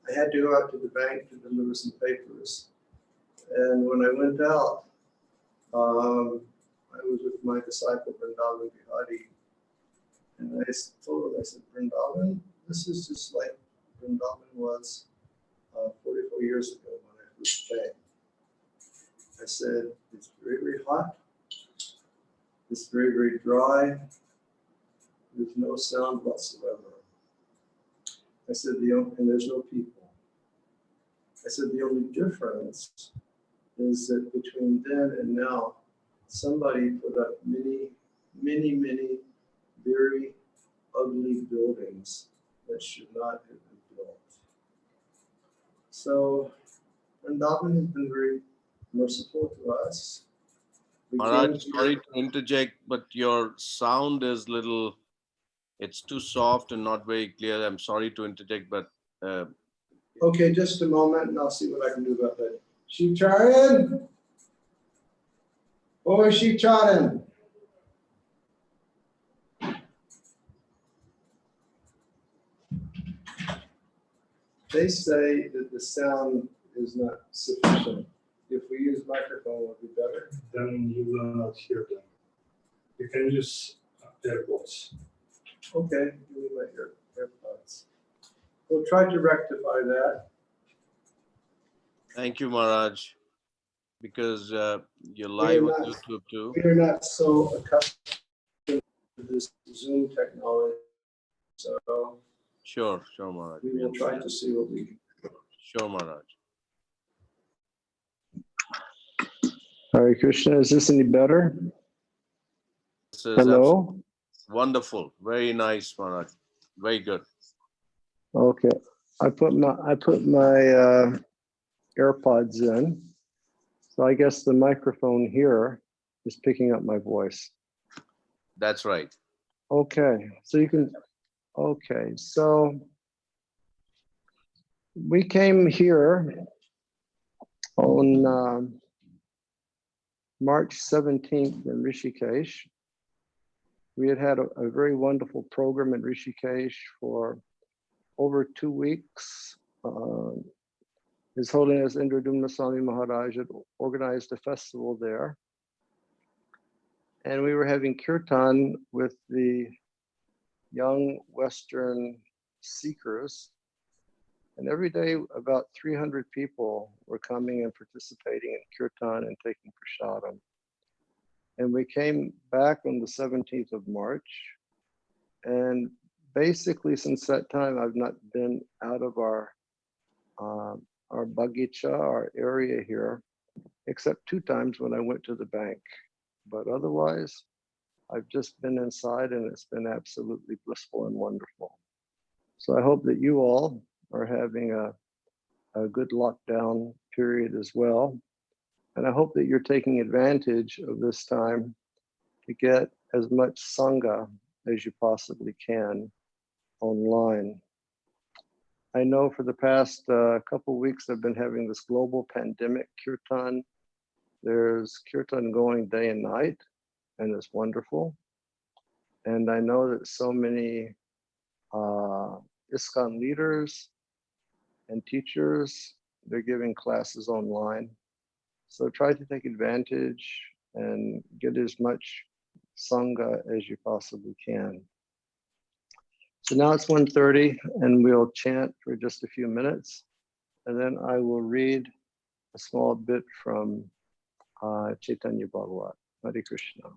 I had to go out to the bank to deliver some papers. And when I went out, I was with my disciple Vrindavan Bihari. And I told him, I said, Vrindavan, this is just like Vrindavan was 44 years ago when I first came. I said, it's very, very hot. It's very, very dry. There's no sound whatsoever. I said, and there's no people. I said, the only difference is that between then and now, somebody put up many, many, many very ugly buildings that should not have been built. So Vrindavan has been very merciful to us. Maharaj, sorry to interject, but your sound is little, it's too soft and not very clear. I'm sorry to interject, but... okay, just a moment and I'll see what I can do about that. Shicharan? Oh, Shicharan. They say that the sound is not sufficient. If we use microphone, will it be better? Then you will not hear them. You can use AirPods. Okay, give me my AirPods. We'll try to rectify that. Thank you, Maharaj, because you're live on YouTube too. We are not so accustomed to this Zoom technology, so Sure, Maharaj. we will try to see what we can do. Sure, Maharaj. Hare Krishna, is this any better? This is hello? Wonderful. Very nice, Maharaj. Very good. Okay. I put my AirPods in. So I guess the microphone here is picking up my voice. That's right. Okay. So you can, okay. So we came here on March 17th in Rishikesh. We had a very wonderful program in Rishikesh for over 2 weeks. His Holiness Indradumna Swami Maharaj had organized a festival there. And we were having kirtan with the young Western seekers. And every day about 300 people were coming and participating in kirtan and taking prasadam. And we came back on the 17th of March. And basically since that time, I've not been out of our bagicha, our area here, except 2 times when I went to the bank. But otherwise, I've just been inside and it's been absolutely blissful and wonderful. So I hope that you all are having a good lockdown period as well. And I hope that you're taking advantage of this time to get as much Sangha as you possibly can online. I know for the past couple weeks, I've been having this global pandemic kirtan. There's kirtan going day and night, and it's wonderful. And I know that so many ISKCON leaders and teachers, they're giving classes online. So try to take advantage and get as much Sangha as you possibly can. So now it's 1:30 and we'll chant for just a few minutes. And then I will read a small bit from Chaitanya Bhagavat. Hare Krishna.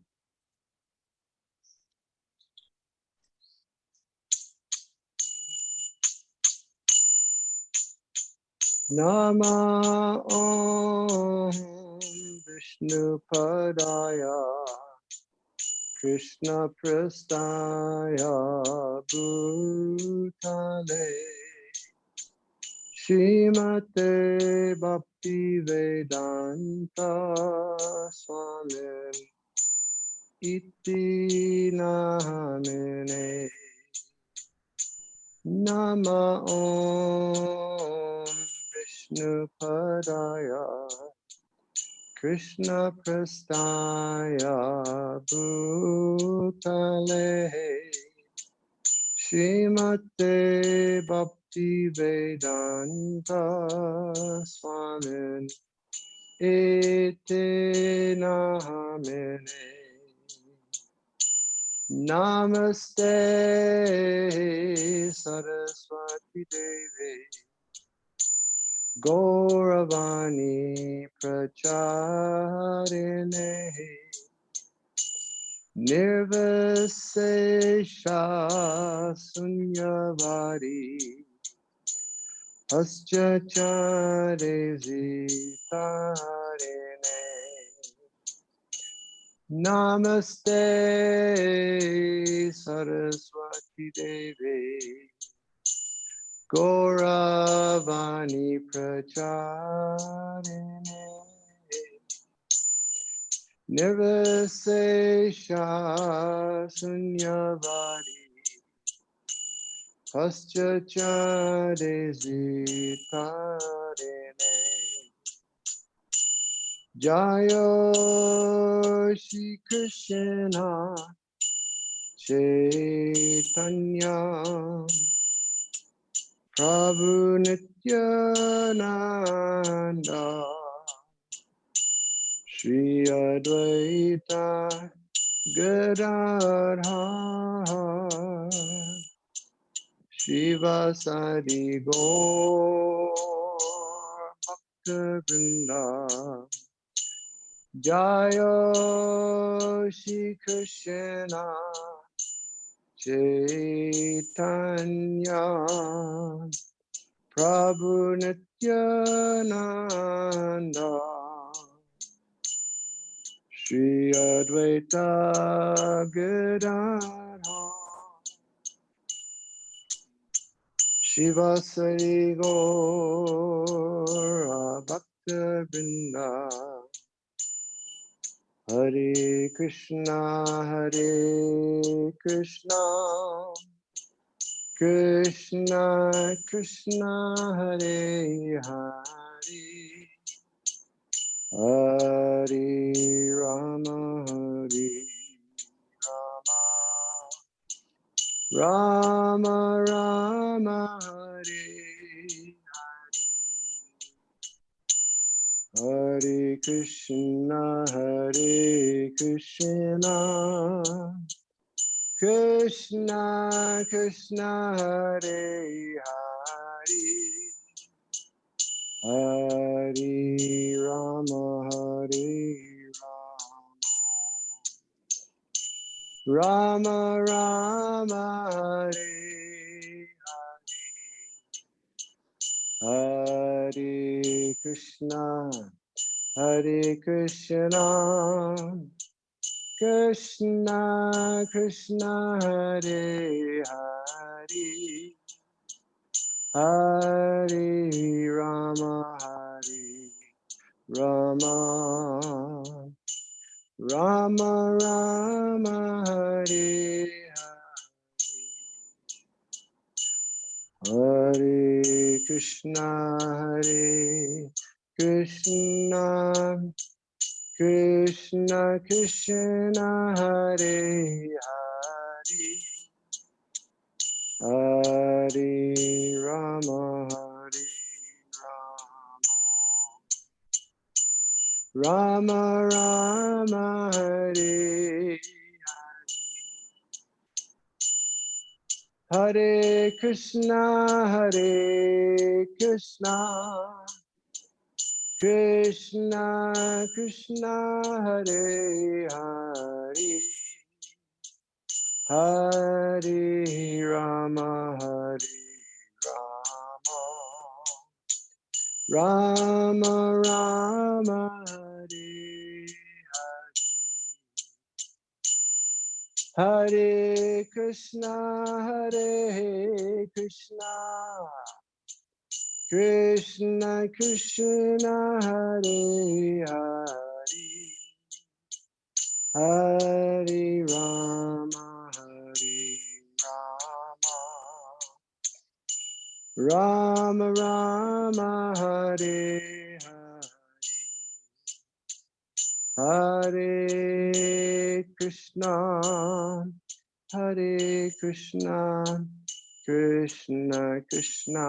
Nama Om Vishnu Padaya Krishna Prastaya Bhutale Shrimate Bhakti Vedanta Swami Iti Namine Nama Om Vishnu Padaya Krishna Prastaya Bhutale Shrimate Bhakti Bhakti Vedanta Swami Iti Namine. Namaste Saraswati Devi Gauravani Pracharine Nirvisesha Sunyavari Haschachare Zitarine. Namaste Saraswati Devi Gauravani Pracharine Nirvisesha Sunyavari Paschachade Zitarine. Jayo Shri Krishna Chaitanya Prabhu Nityananda Shri Advaita Gadadhar Shivasadi Gaur Bhakta Vrinda. Jayo Shri Krishna Chaitanya Prabhu Nityananda Shri Advaita Gadadhar Shivasari Gaur Bhakta Vrinda. Hare Krishna Krishna Krishna Hare Hare Hare Rama Rama Rama Hare Hare Krishna Krishna Krishna Hare Hare Hare Rama Rama Rama Hare Hare Krishna Krishna Krishna Hare Hare Hare Rama Rama Rama Rama Hare Hare Krishna Krishna Krishna Hare Hare Hare Rama Rama Rama Hare Hare Krishna Krishna Krishna Hare Hare Hare Rama Rama Rama Hare Hare Krishna Krishna Krishna Hare Hare Hare Rama Rama Rama Hare Hare Krishna Krishna Krishna Krishna,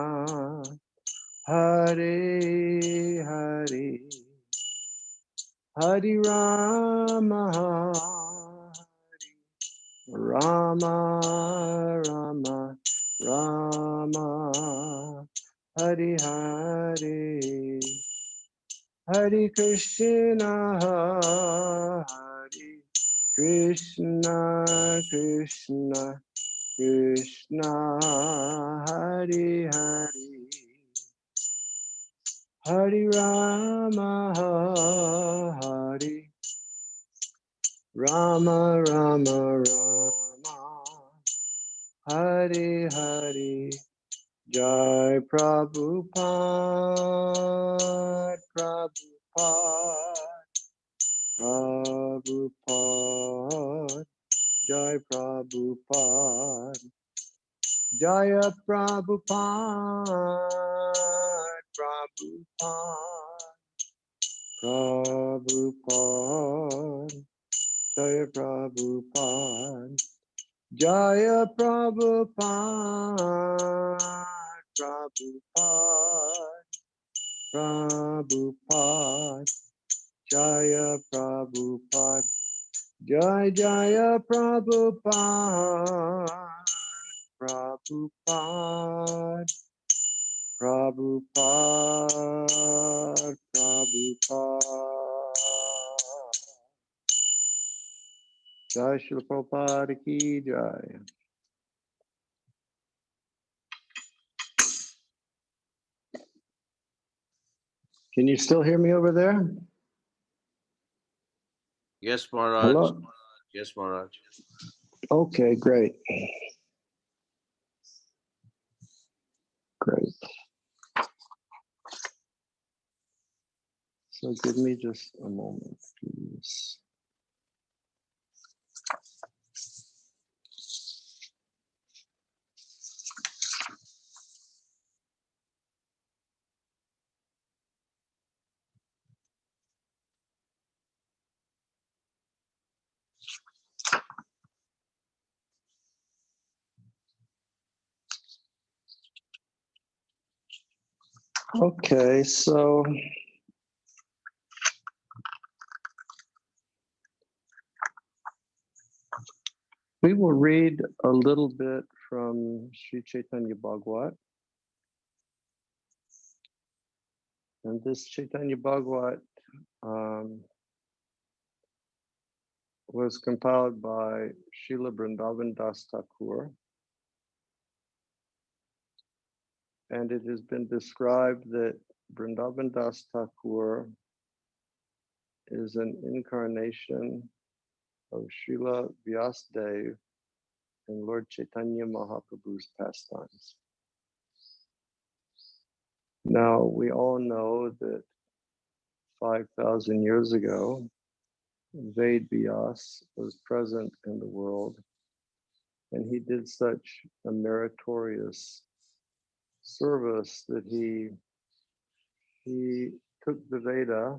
Hare Hare, Hare Rama, Rama Rama, Rama, Hare Hare, Hare Krishna, Hare Krishna, Krishna Krishna, Hare Hare, Hare Rama, Hare Rama, Rama Rama, Hare Hare. Jai Prabhupada, Prabhupada, Prabhupada, Jai Prabhupada, Jaya Prabhupada, Prabhupada, Prabhupada, Jaya Prabhupada, Jaya Prabhupada, Prabhupada, Prabhupada, Jaya Prabhupada, Jaya Jaya Prabhupada, Prabhupada, Prabhupada, Prabhupada. Jai Shri Prabhupada ki Jai. Can you still hear me over there? Yes, Maharaj. Hello? Yes, Maharaj. Okay, great. Great. So give me just a moment, please. Okay, so we will read a little bit from Sri Chaitanya Bhagavat. And this Chaitanya Bhagavat was compiled by Srila Vrindavan Das Thakur. And it has been described that Vrindavan Das Thakur is an incarnation of Srila Vyasadeva and Lord Chaitanya Mahaprabhu's pastimes. Now, we all know that 5,000 years ago, Ved Vyas was present in the world, and he did such a meritorious service that he took the Veda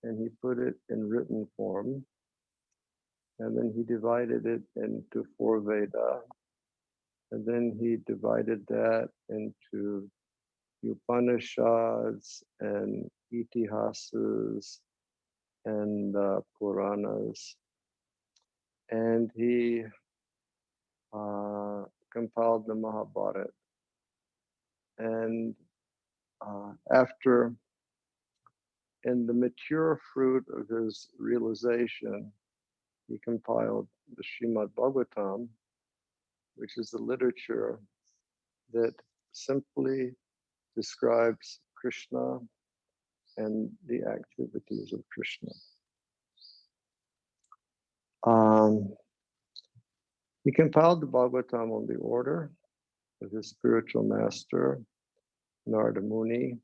and he put it in written form, and then he divided it into 4 Veda, and then he divided that into Upanishads and Itihasas and Puranas, and he compiled the Mahabharata. And after, in the mature fruit of his realization, he compiled the Srimad Bhagavatam, which is the literature that simply describes Krishna and the activities of Krishna. He compiled the Bhagavatam on the order of his spiritual master, Narada Muni,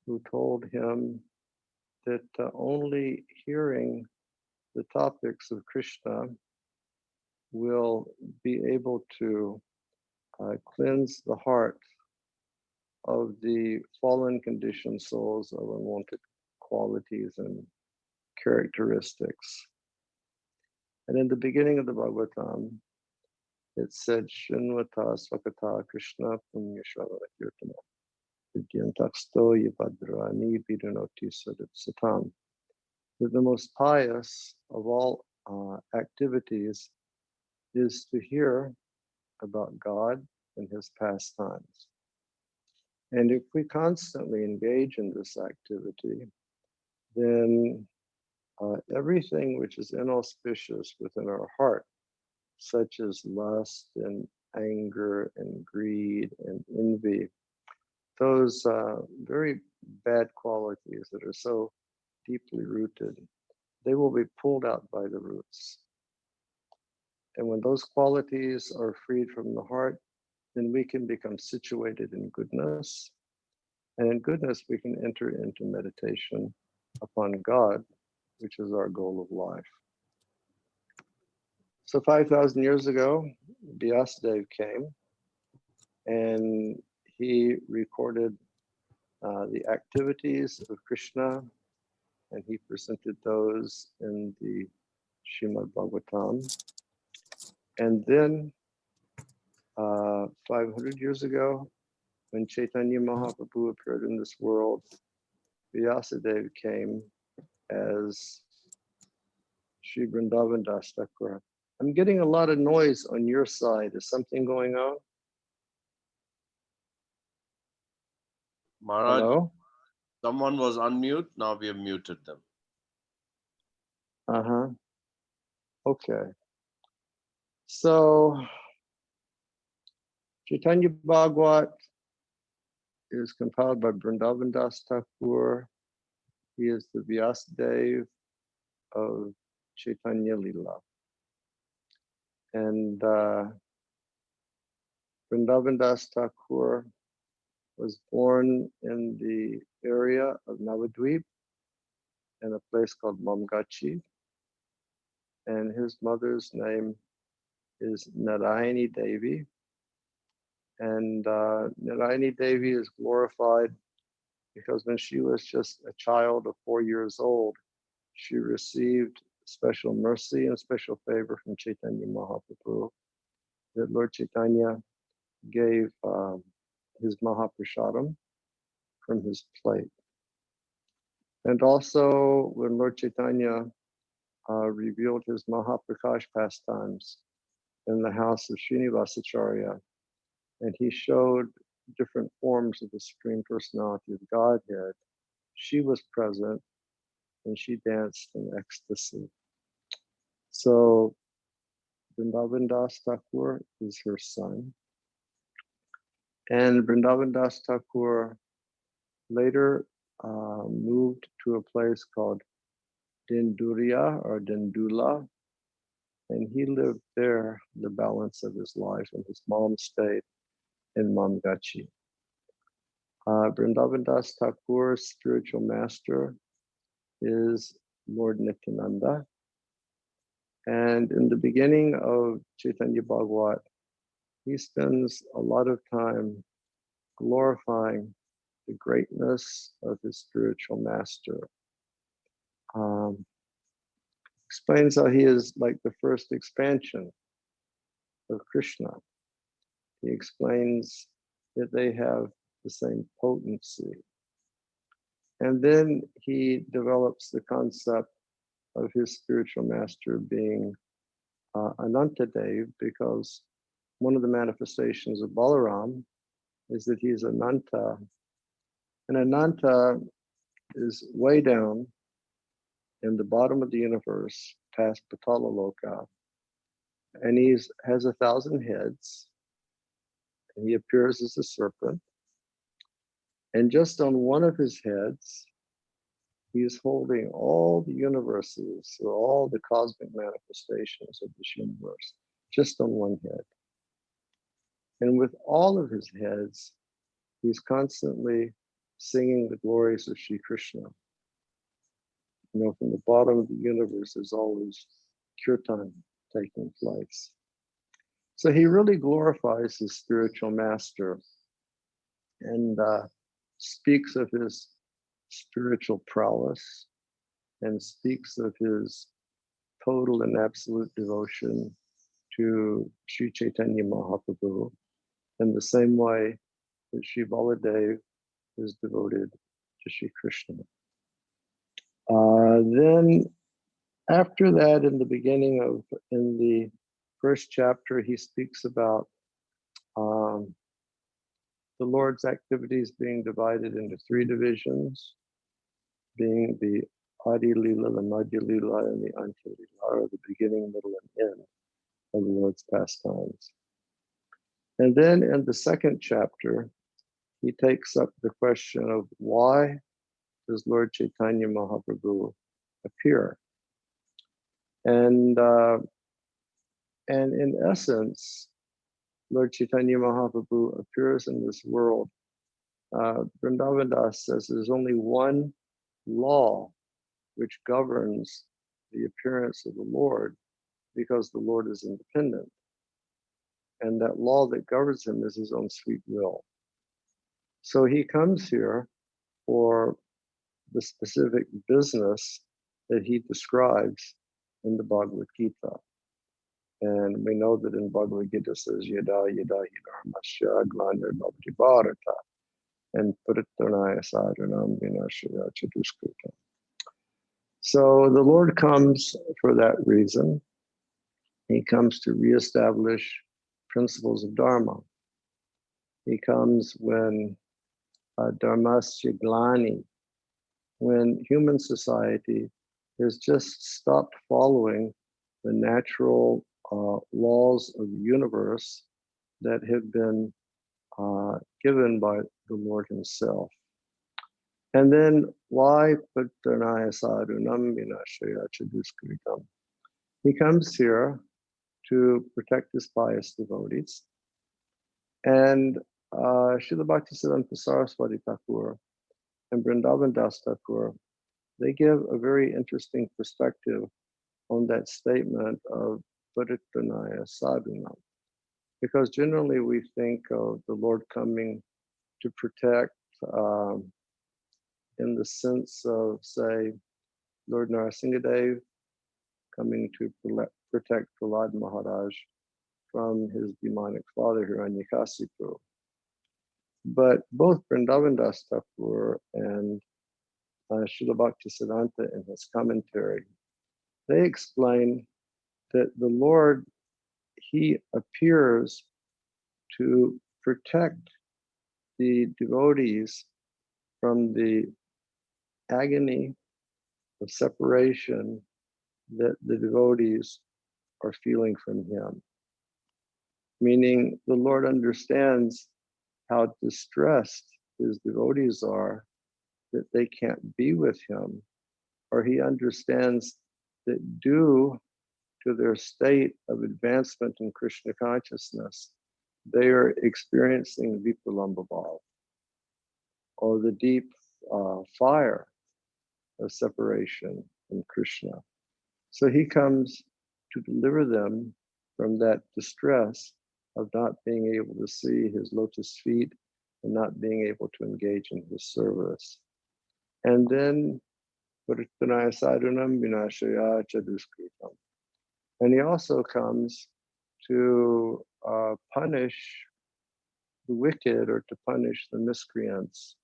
who told him that only hearing the topics of Krishna will be able to cleanse the heart of the fallen conditioned souls of unwanted qualities and characteristics. And in the beginning of the Bhagavatam, it said, Shinvata Swakata Krishna Punya Shravana Kirtana Vidyantaksto Yabhadrani Vidunoti Sadip Satam. That the most pious of all activities is to hear about God and his pastimes. And if we constantly engage in this activity, then everything which is inauspicious within our heart, such as lust and anger and greed and envy, those very bad qualities that are so deeply rooted, they will be pulled out by the roots. And when those qualities are freed from the heart, then we can become situated in goodness. And in goodness, we can enter into meditation upon God, which is our goal of life. So 5,000 years ago, Vyasadeva came and he recorded the activities of Krishna, and he presented those in the Srimad Bhagavatam. And then 500 years ago, when Chaitanya Mahaprabhu appeared in this world, Vyasadeva came as Sri Vrindavan Das Thakur. I'm getting a lot of noise on your side. Is something going on? Maharaj, Hello? someone was unmute. Now we have muted them. Uh-huh. Okay. So Chaitanya Bhagavat is compiled by Vrindavan Das Thakur. He is the Vyasadeva of Chaitanya Lila. And Vrindavan Das Thakur was born in the area of Navadvip in a place called Mamgachi. And his mother's name is Narayani Devi. And Narayani Devi is glorified because when she was just a child of 4 years old, she received special mercy and special favor from Chaitanya Mahaprabhu, that Lord Chaitanya gave his Mahaprasadam from his plate. And also when Lord Chaitanya revealed his Mahaprakash pastimes in the house of Srinivasacharya, and he showed different forms of the Supreme Personality of Godhead, she was present and she danced in ecstasy. So Vrindavan Das Thakur is her son. And Vrindavan Das Thakur later moved to a place called Dinduria or Dindula, and he lived there the balance of his life, and his mom stayed in Mamgachi. Vrindavan Das Thakur's spiritual master is Lord Nityananda. And in the beginning of Chaitanya Bhagavat, he spends a lot of time glorifying the greatness of his spiritual master. Explains how he is like the first expansion of Krishna. He explains that they have the same potency. And then he develops the concept of his spiritual master being Anantadev, because one of the manifestations of Balaram is that he's Ananta. And Ananta is way down in the bottom of the universe, past Patala Loka. And he has 1,000 heads. And he appears as a serpent. And just on one of his heads, he is holding all the universes, or all the cosmic manifestations of this universe, just on one head. And with all of his heads, he's constantly singing the glories of Sri Krishna. You know, from the bottom of the universe, there's always kirtan taking place. So he really glorifies his spiritual master and speaks of his spiritual prowess and speaks of his total and absolute devotion to Sri Chaitanya Mahaprabhu in the same way that Sri Baladev is devoted to Sri Krishna. Then after that, in the first chapter, he speaks about the Lord's activities being divided into three divisions, being the Adi Lila, the Madhya Lila, and the Antya Lila, or the beginning, middle, and end of the Lord's pastimes. And then in the second chapter, he takes up the question of why does Lord Chaitanya Mahaprabhu appear? And in essence, Lord Chaitanya Mahaprabhu appears in this world. Vrindavan Das says there's only one law which governs the appearance of the Lord, because the Lord is independent. And that law that governs him is his own sweet will. So he comes here for the specific business that he describes in the Bhagavad Gita. And we know that in Bhagavad Gita says, Yada Yada Yadharmasya Glanir Bhavati Bharata and Parittanaya Sadhanam Vinashaya Chatuskrita. So the Lord comes for that reason. He comes to reestablish principles of Dharma. He comes when Dharmasya Glani, when human society has just stopped following the natural laws of the universe that have been given by the Lord himself. And then why Pattanaya Sadhunam Vinashaya Chaduskritam? He comes here to protect his pious devotees. And Srila Bhaktisiddhanta Saraswati Thakur and Vrindavan Das Thakur, they give a very interesting perspective on that statement of Parittanaya Sadhunam. Because generally we think of the Lord coming to protect in the sense of, say, Lord Narasimhadev coming to protect Prahlad Maharaj from his demonic father Hiranyakasipu. But both Vrindavan Das Thakur and Srila Bhaktisiddhanta in his commentary, they explain that the Lord, he appears to protect the devotees from the agony of separation that the devotees are feeling from him. Meaning the Lord understands how distressed his devotees are that they can't be with him, or he understands that due to their state of advancement in Krishna consciousness, they are experiencing Vipralambha, or the deep fire of separation from Krishna. So he comes to deliver them from that distress of not being able to see his lotus feet and not being able to engage in his service. And then, Parittanaya Sadhunam Vinashaya Chaduskritam. And he also comes to punish the wicked, or to punish the miscreants.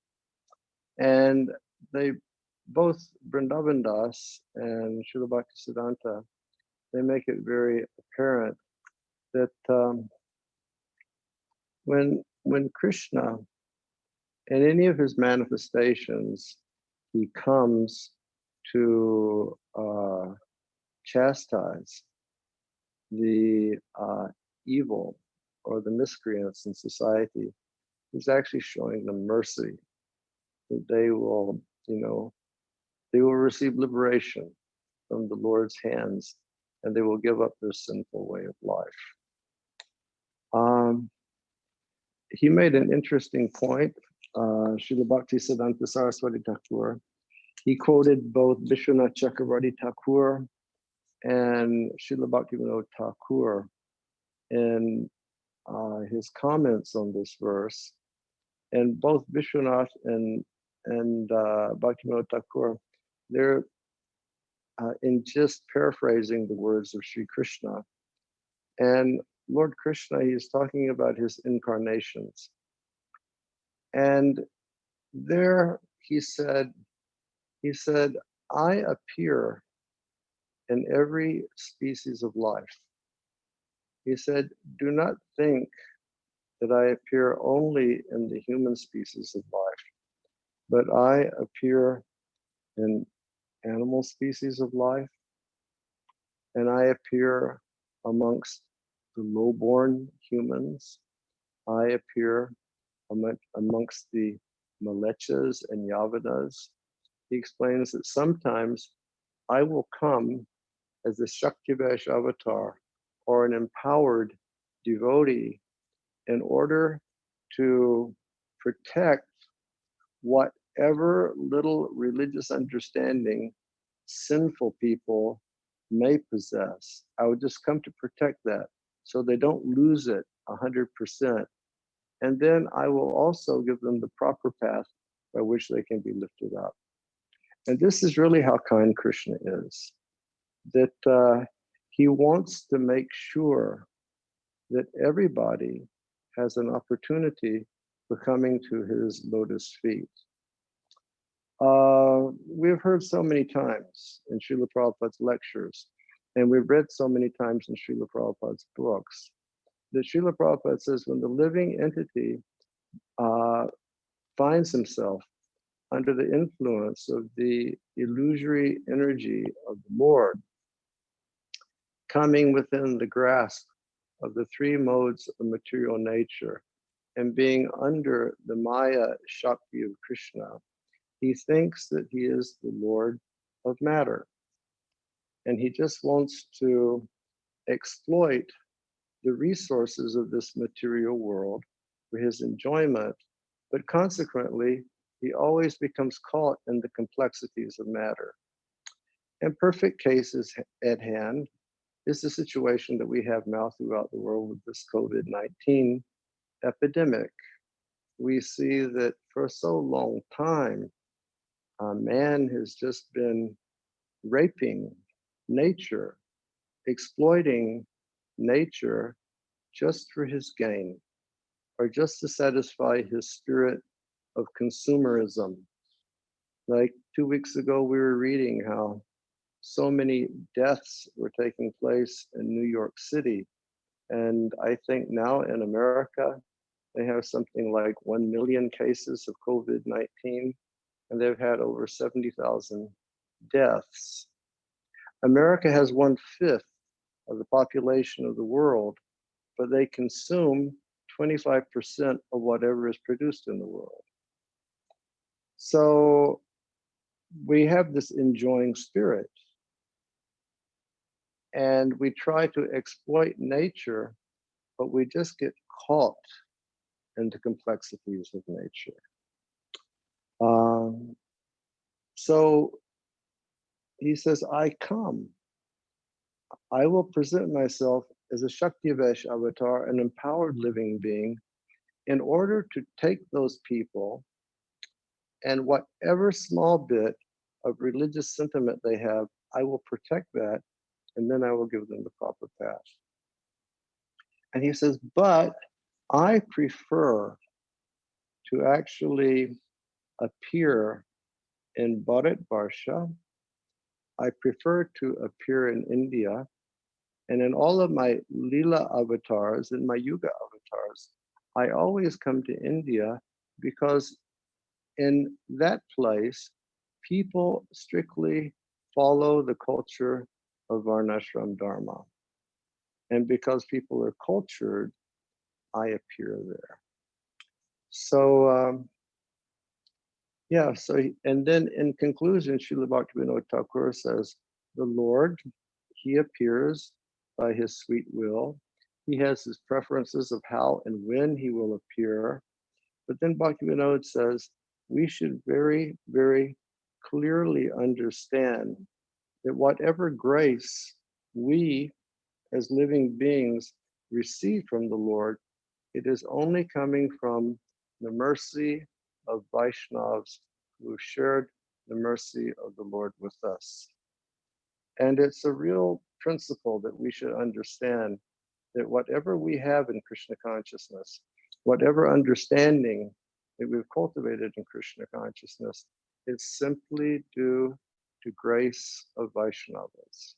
And they both, Vrindavan Das and Srila Bhaktisiddhanta, they make it very apparent that when Krishna, in any of his manifestations, he comes to chastise the evil or the miscreants in society, he's actually showing them mercy, that they will, they will receive liberation from the Lord's hands, and they will give up their sinful way of life. He made an interesting point, Srila Bhaktisiddhanta Saraswati Thakur. He quoted both Vishwanath Chakravarti Thakur and Srila Bhaktivinoda Thakur in his comments on this verse. And both Vishwanath and Bhaktivinoda Thakur, they're in just paraphrasing the words of Sri Krishna. And Lord Krishna, he's talking about his incarnations. And there he said, I appear in every species of life. He said, do not think that I appear only in the human species of life, but I appear in animal species of life, and I appear amongst the low-born humans. I appear amongst the Malechas and Yavanas. He explains that sometimes I will come as a Shaktivesh avatar or an empowered devotee in order to protect whatever little religious understanding sinful people may possess. I would just come to protect that so they don't lose it 100%. And then I will also give them the proper path by which they can be lifted up. And this is really how kind Krishna is, that he wants to make sure that everybody has an opportunity for coming to his lotus feet. We've heard so many times in Srila Prabhupada's lectures, and we've read so many times in Srila Prabhupada's books, that Srila Prabhupada says when the living entity finds himself under the influence of the illusory energy of the Lord, coming within the grasp of the three modes of material nature and being under the Maya Shakti of Krishna, he thinks that he is the Lord of matter. And he just wants to exploit the resources of this material world for his enjoyment, but consequently, he always becomes caught in the complexities of matter. And perfect cases at hand is the situation that we have now throughout the world with this COVID-19 epidemic. We see that for so long time, man has just been raping nature, exploiting nature just for his gain, or just to satisfy his spirit of consumerism. Like 2 weeks ago, we were reading how so many deaths were taking place in New York City. And I think now in America, they have something like 1 million cases of COVID-19, and they've had over 70,000 deaths. America has 1/5 of the population of the world, but they consume 25% of whatever is produced in the world. So we have this enjoying spirit, and we try to exploit nature, but we just get caught in the complexities of nature. So he says, I come. I will present myself as a Shaktivesh avatar, an empowered living being, in order to take those people and whatever small bit of religious sentiment they have, I will protect that, and then I will give them the proper path. And he says, but I prefer to actually appear in Bharat Varsha. I prefer to appear in India. And in all of my Leela avatars, in my Yuga avatars, I always come to India because in that place, people strictly follow the culture of Varnashram Dharma. And because people are cultured, I appear there. So, and then in conclusion, Srila Bhaktivinoda Thakur says, the Lord, he appears by his sweet will. He has his preferences of how and when he will appear. But then Bhaktivinoda says, we should very, very clearly understand that whatever grace we as living beings receive from the Lord, it is only coming from the mercy of Vaishnavas who shared the mercy of the Lord with us. And it's a real principle that we should understand, that whatever we have in Krishna consciousness, whatever understanding that we've cultivated in Krishna consciousness, is simply due to grace of Vaishnavas.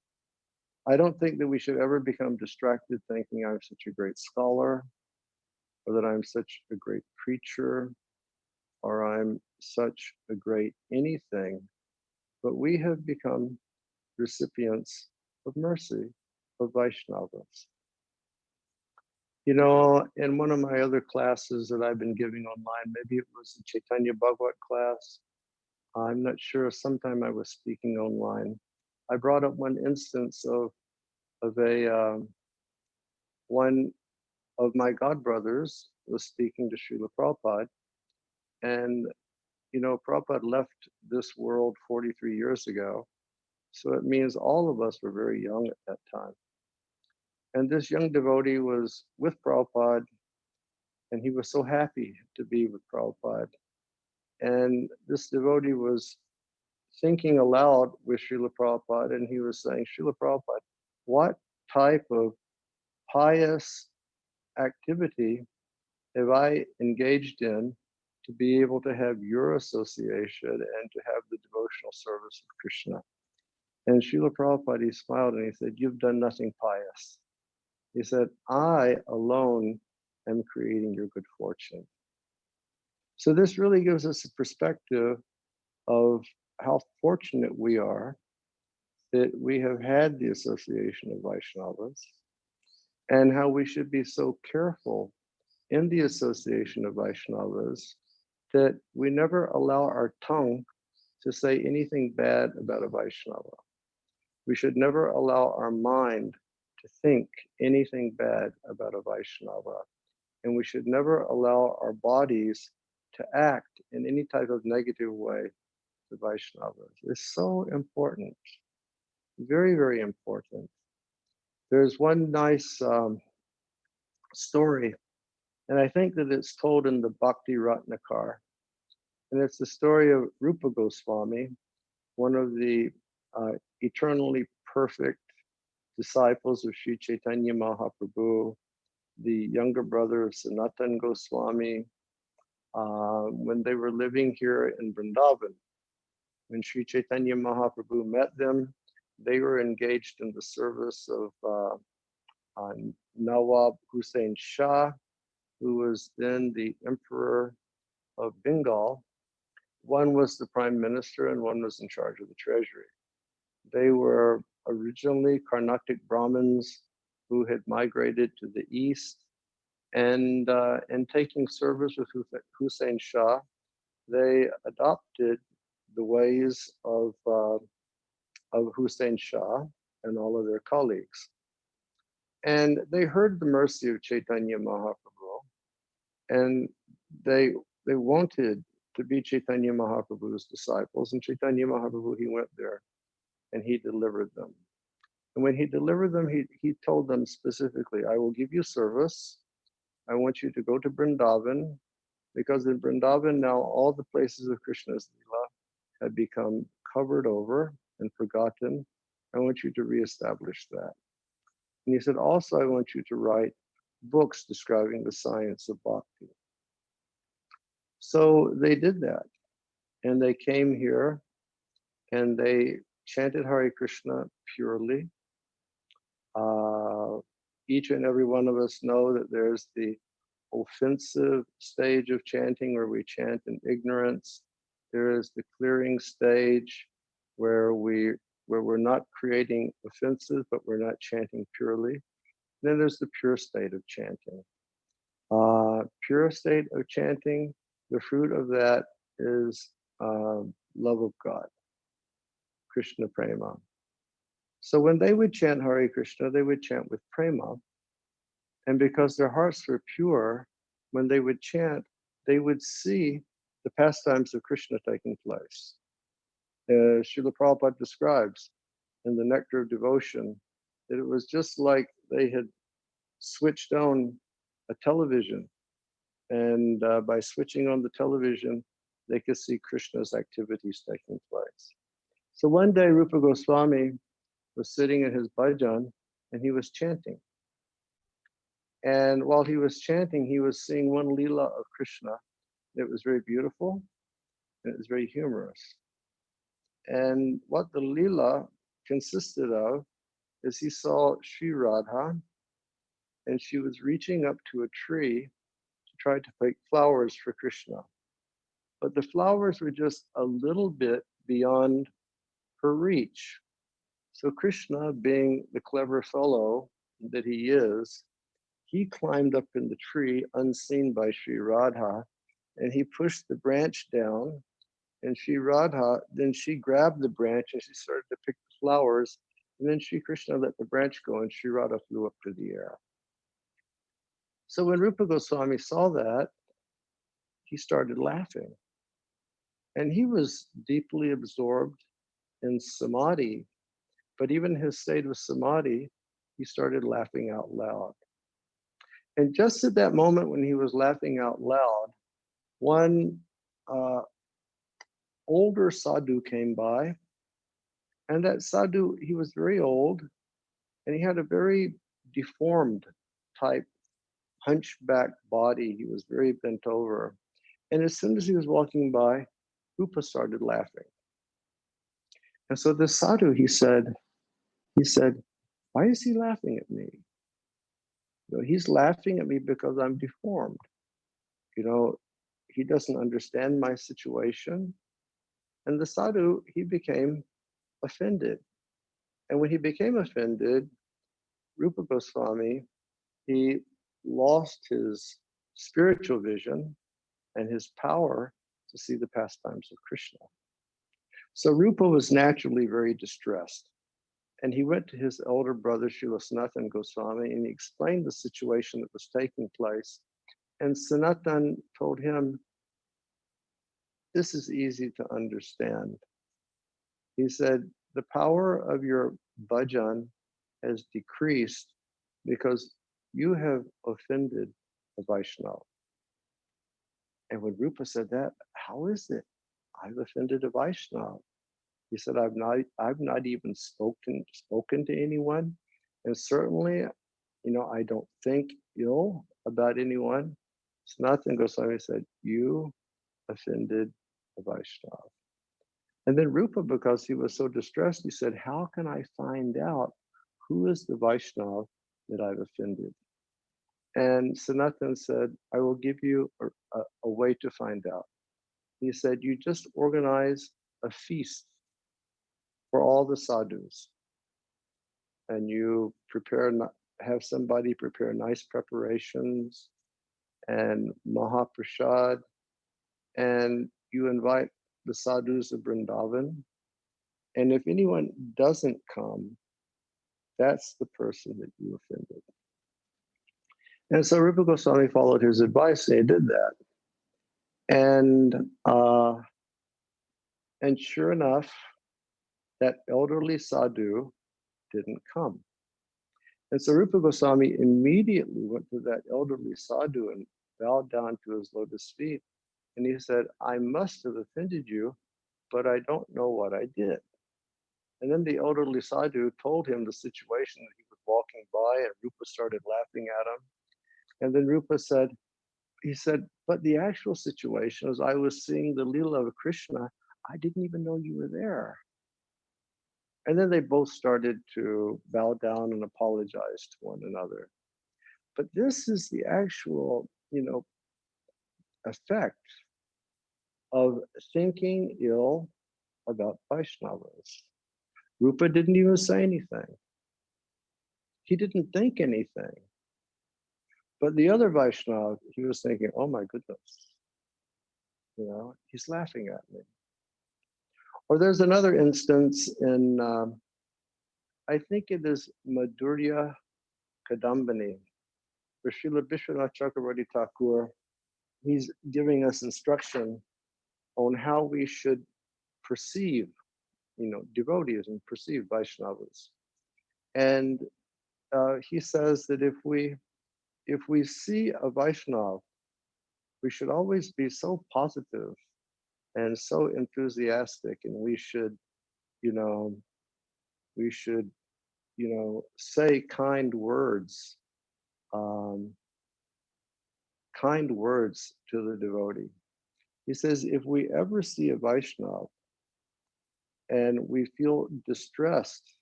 I don't think that we should ever become distracted thinking I'm such a great scholar, or that I'm such a great preacher, or I'm such a great anything, but we have become recipients of mercy of Vaishnavas. You know, in one of my other classes that I've been giving online, maybe it was the Chaitanya Bhagavat class, I'm not sure, sometime I was speaking online, I brought up one instance of one of my godbrothers was speaking to Srila Prabhupada, and you know, Prabhupada left this world 43 years ago, so it means all of us were very young at that time. And this young devotee was with Prabhupada, and he was so happy to be with Prabhupada. And this devotee was thinking aloud with Srila Prabhupada, and he was saying, Srila Prabhupada, what type of pious activity have I engaged in to be able to have your association and to have the devotional service of Krishna? And Srila Prabhupada, he smiled and he said, you've done nothing pious. He said, I alone am creating your good fortune. So this really gives us a perspective of how fortunate we are that we have had the association of Vaishnavas, and how we should be so careful in the association of Vaishnavas that we never allow our tongue to say anything bad about a Vaishnava. We should never allow our mind to think anything bad about a Vaishnava. And we should never allow our bodies to act in any type of negative way to Vaishnavas. It's so important, very, very important. There's one nice story, and I think that it's told in the Bhakti Ratnakar. And it's the story of Rupa Goswami, one of the eternally perfect disciples of Sri Chaitanya Mahaprabhu, the younger brother of Sanatan Goswami, when they were living here in Vrindavan. When Sri Chaitanya Mahaprabhu met them, they were engaged in the service of Nawab Hussain Shah, who was then the emperor of Bengal. One was the prime minister and one was in charge of the treasury. They were originally Karnatic Brahmins who had migrated to the east, and taking service with Hussain Shah, they adopted the ways of Hussain Shah and all of their colleagues. And they heard the mercy of Chaitanya Mahaprabhu, and they wanted to be Chaitanya Mahaprabhu's disciples. And Chaitanya Mahaprabhu, he went there and he delivered them. And when he delivered them, he told them specifically, I will give you service. I want you to go to Vrindavan, because in Vrindavan now all the places of Krishna's Leela have become covered over and forgotten. I want you to reestablish that. And he said, also, I want you to write books describing the science of bhakti. So they did that. And they came here and they chanted Hare Krishna purely. Each and every one of us know that there's the offensive stage of chanting where we chant in ignorance. There is the clearing stage where we're not creating offenses, but we're not chanting purely. Then there's the pure state of chanting. Pure state of chanting, the fruit of that is love of God, Krishna prema. So when they would chant Hare Krishna, they would chant with prema. And because their hearts were pure, when they would chant, they would see the pastimes of Krishna taking place. Srila Prabhupada describes in the Nectar of Devotion that it was just like they had switched on a television. And by switching on the television, they could see Krishna's activities taking place. So one day, Rupa Goswami was sitting in his bhajan and he was chanting. And while he was chanting, he was seeing one Leela of Krishna. It was very beautiful and it was very humorous. And what the Leela consisted of is he saw Sri Radha, and she was reaching up to a tree to try to pick flowers for Krishna. But the flowers were just a little bit beyond her reach. So Krishna, being the clever fellow that he is, he climbed up in the tree unseen by Sri Radha, and he pushed the branch down. And Sri Radha, then she grabbed the branch and she started to pick the flowers. And then Sri Krishna let the branch go and Sri Radha flew up to the air. So when Rupa Goswami saw that, he started laughing. And he was deeply absorbed in samadhi. But even his state of samadhi, he started laughing out loud. And just at that moment when he was laughing out loud, one older sadhu came by. And that sadhu, he was very old and he had a very deformed type hunchback body. He was very bent over. And as soon as he was walking by, Rupa started laughing. And so the sadhu, he said, why is he laughing at me? You know, he's laughing at me because I'm deformed. You know, he doesn't understand my situation. And the sadhu, he became offended. And when he became offended, Rupa Goswami, he lost his spiritual vision and his power to see the pastimes of Krishna. So Rupa was naturally very distressed. And he went to his elder brother, Srila Sanatan Goswami, and he explained the situation that was taking place. And Sanatan told him, this is easy to understand. He said, the power of your bhajan has decreased because you have offended the Vaishnava. And when Rupa said that, how is it? I've offended a Vaishnava. He said, I've not even spoken to anyone. And certainly, you know, I don't think ill about anyone. Sanatana Goswami said, you offended a Vaishnava. And then Rupa, because he was so distressed, he said, how can I find out who is the Vaishnava that I've offended? And Sanatan said, I will give you a way to find out. He said, you just organize a feast for all the sadhus. And you have somebody prepare nice preparations and Mahaprasad. And you invite the sadhus of Vrindavan. And if anyone doesn't come, that's the person that you offended. And so Rupa Goswami followed his advice and he did that. And sure enough, that elderly sadhu didn't come. And so Rupa Goswami immediately went to that elderly sadhu and bowed down to his lotus feet. And he said, I must have offended you, but I don't know what I did. And then the elderly sadhu told him the situation that he was walking by, and Rupa started laughing at him. And then Rupa said, but the actual situation is I was seeing the Leela of Krishna. I didn't even know you were there. And then they both started to bow down and apologize to one another. But this is the actual, effect of thinking ill about Vaishnavas. Rupa didn't even say anything. He didn't think anything. But the other Vaishnava, he was thinking, oh my goodness, he's laughing at me. Or there's another instance in, I think it is Madhurya Kadambini, where Srila Vishwanath Chakravarti Thakur, he's giving us instruction on how we should perceive, devotees and perceive Vaishnavas. And he says that if we see a Vaishnava, we should always be so positive and so enthusiastic, and we should say kind words kind words to the devotee. He says, if we ever see a Vaishnava and we feel distressed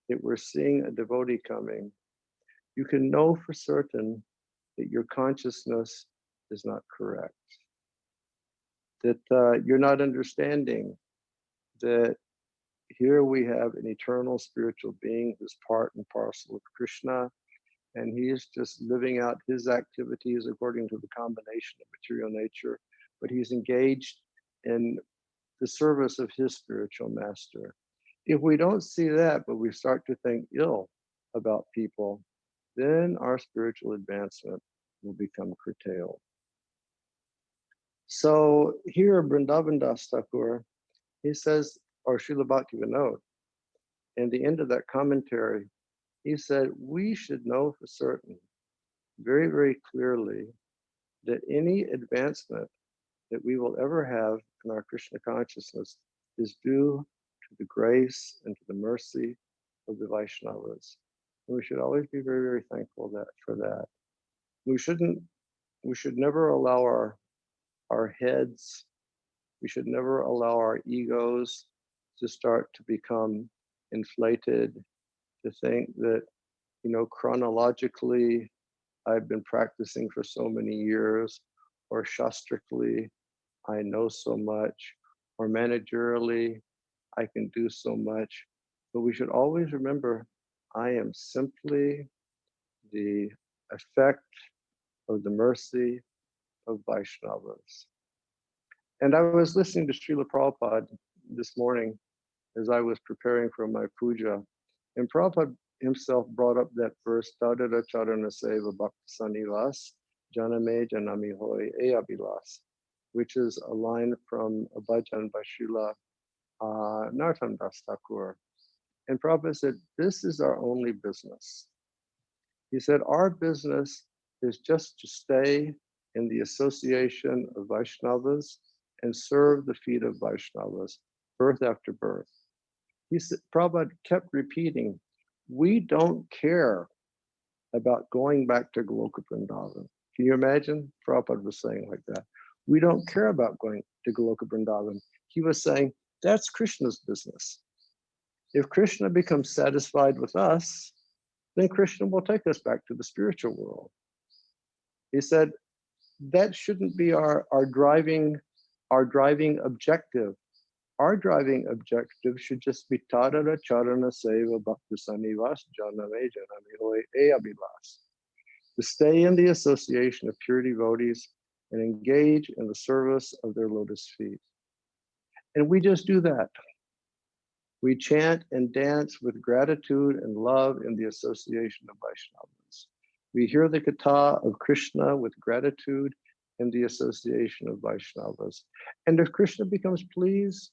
that we're seeing a devotee coming, you can know for certain that your consciousness is not correct. That you're not understanding that here we have an eternal spiritual being who's part and parcel of Krishna, and he is just living out his activities according to the combination of material nature, but he's engaged in the service of his spiritual master. If we don't see that, but we start to think ill about people, then our spiritual advancement will become curtailed. So here, Vrindavan Das Thakur, he says, or Srila Bhaktivinoda, in the end of that commentary, he said, we should know for certain, very, very clearly, that any advancement that we will ever have in our Krishna consciousness is due to the grace and to the mercy of the Vaishnavas. And we should always be very, very thankful for that. We should never allow our heads, we should never allow our egos to start to become inflated, to think that, chronologically, I've been practicing for so many years, or shastrically, I know so much, or managerially, I can do so much. But we should always remember, I am simply the effect of the mercy of Vaishnavas. And I was listening to Srila Prabhupada this morning as I was preparing for my puja, and Prabhupada himself brought up that verse, Tadada Charana Seva Bhakti Sanivas, Janame Janami Hoy E Abhilas, which is a line from a bhajan by Srila Narottam Das Thakur. And Prabhupada said, this is our only business. He said, our business is just to stay in the association of Vaishnavas and serve the feet of Vaishnavas, birth after birth. He said, Prabhupada kept repeating, we don't care about going back to Goloka Vrindavan. Can you imagine? Prabhupada was saying like that. We don't care about going to Goloka Vrindavan. He was saying, that's Krishna's business. If Krishna becomes satisfied with us, then Krishna will take us back to the spiritual world. He said, that shouldn't be our driving objective. Our driving objective should just be Tadada Charana Seva Bhakti Sanivas Janame Janami Hoy E Abhilas. To stay in the association of pure devotees and engage in the service of their lotus feet. And we just do that. We chant and dance with gratitude and love in the association of Vaishnavas. We hear the katha of Krishna with gratitude in the association of Vaishnavas. And if Krishna becomes pleased,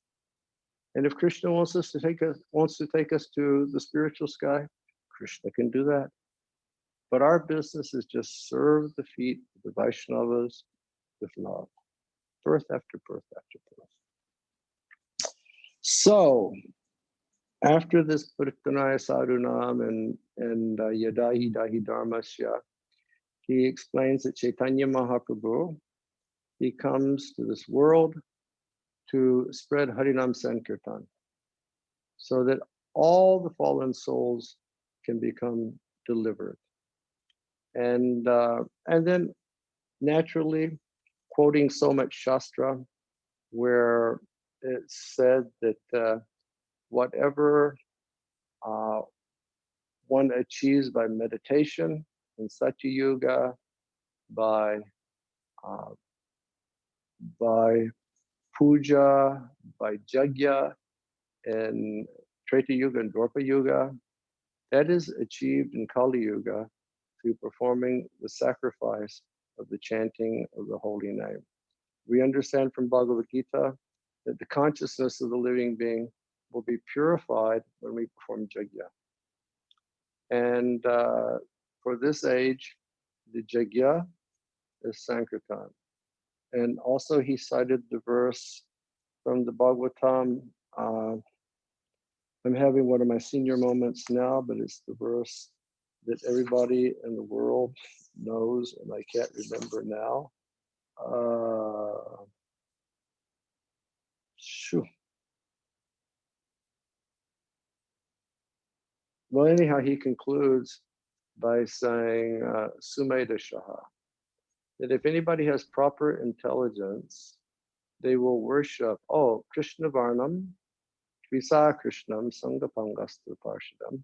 and if Krishna wants to take us to the spiritual sky, Krishna can do that. But our business is just serve the feet of the Vaishnavas with love, birth after birth after birth. So, after this Prittanaya Sadhunam and Yadahi Dahi Dharmasya, he explains that Chaitanya Mahaprabhu, he comes to this world to spread Harinam Sankirtan, so that all the fallen souls can become delivered. And then naturally, quoting so much Shastra, where it's said that whatever one achieves by meditation in Satya Yuga, by puja, by jagya in Treta Yuga and Dwapara Yuga, that is achieved in Kali Yuga through performing the sacrifice of the chanting of the holy name. We understand from Bhagavad Gita that the consciousness of the living being will be purified when we perform jagya. And for this age, the jagya is Sankirtan. And also he cited the verse from the Bhagavatam. I'm having one of my senior moments now, but it's the verse that everybody in the world knows, and I can't remember now. Shoo. Well, anyhow, he concludes by saying, Sumedha Shaha, that if anybody has proper intelligence, they will worship, Krishna Varnam, Visa Krishnam, Sangapangastra Parshadam,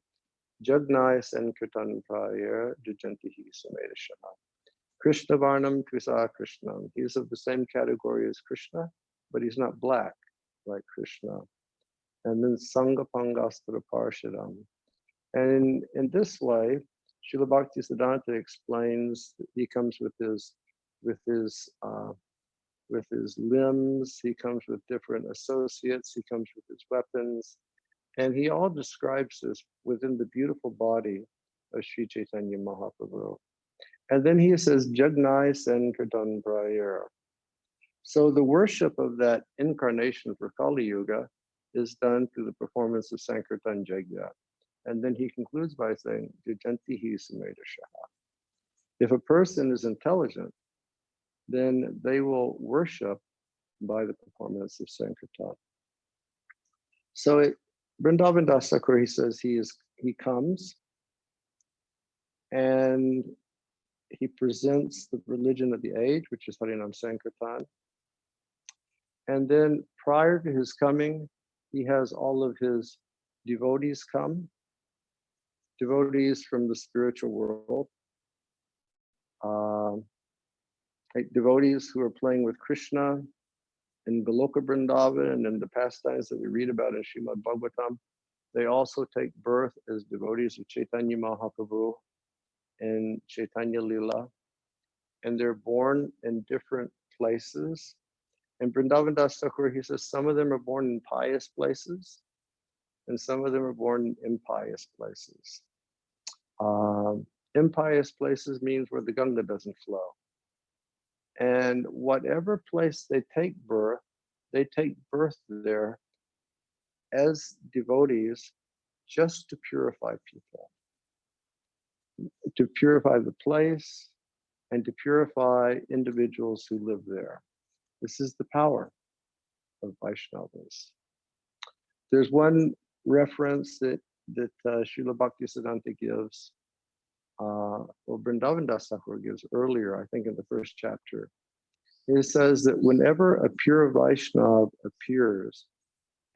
Jagnai Sankirtan Praya, Jujantihi Sumedha Shaha. Krishna Varnam, Visa Krishnam. He's of the same category as Krishna, but he's not black like Krishna. And then Sangapangastra Parshadam. And in this way, Srila Bhaktisiddhanta explains that he comes with his limbs, he comes with different associates, he comes with his weapons, and he all describes this within the beautiful body of Sri Chaitanya Mahaprabhu. And then he says, Jagnai Sankirtan Prayera. So the worship of that incarnation for Kali Yuga is done through the performance of Sankirtan Jagya. And then he concludes by saying, Jujantihi Sumedha Shaha. If a person is intelligent, then they will worship by the performance of Sankirtan. So Vrindavan Das Thakur, he says he comes and he presents the religion of the age, which is Harinam Sankirtan. And then prior to his coming, he has all of his devotees come, devotees from the spiritual world, devotees who are playing with Krishna in Goloka Vrindavan and in the pastimes that we read about in Srimad Bhagavatam. They also take birth as devotees of Chaitanya Mahaprabhu and Chaitanya Lila, and they're born in different places. And Vrindavan Das Thakur, he says some of them are born in pious places, and some of them are born in impious places. Impious places means where the Ganga doesn't flow. And whatever place they take birth there as devotees just to purify people, to purify the place and to purify individuals who live there. This is the power of Vaishnavas. There's one reference that Srila Bhaktisiddhanta gives, or Vrindavan Das Thakur gives earlier, I think in the first chapter. It says that whenever a pure Vaishnava appears,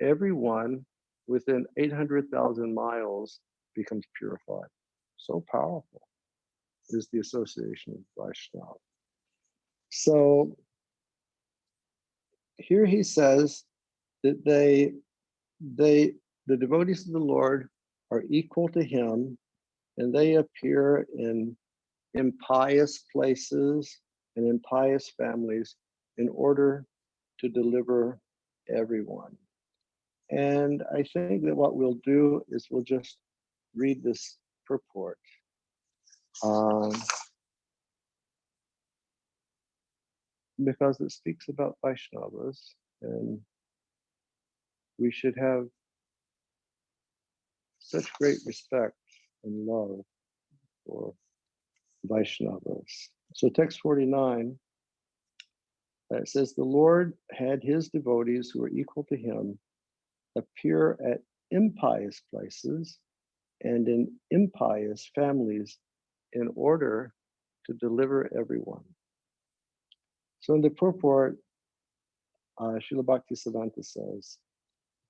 everyone within 800,000 miles becomes purified. So powerful is the association of Vaishnava. So here he says that the devotees of the Lord are equal to him, and they appear in impious places and in pious families in order to deliver everyone. And I think that what we'll do is we'll just read this purport. Because it speaks about Vaishnavas, and we should have such great respect and love for Vaishnavas. So text 49, it says, the Lord had his devotees who were equal to him appear at impious places and in impious families in order to deliver everyone. So in the purport, Srila Bhaktisiddhanta says,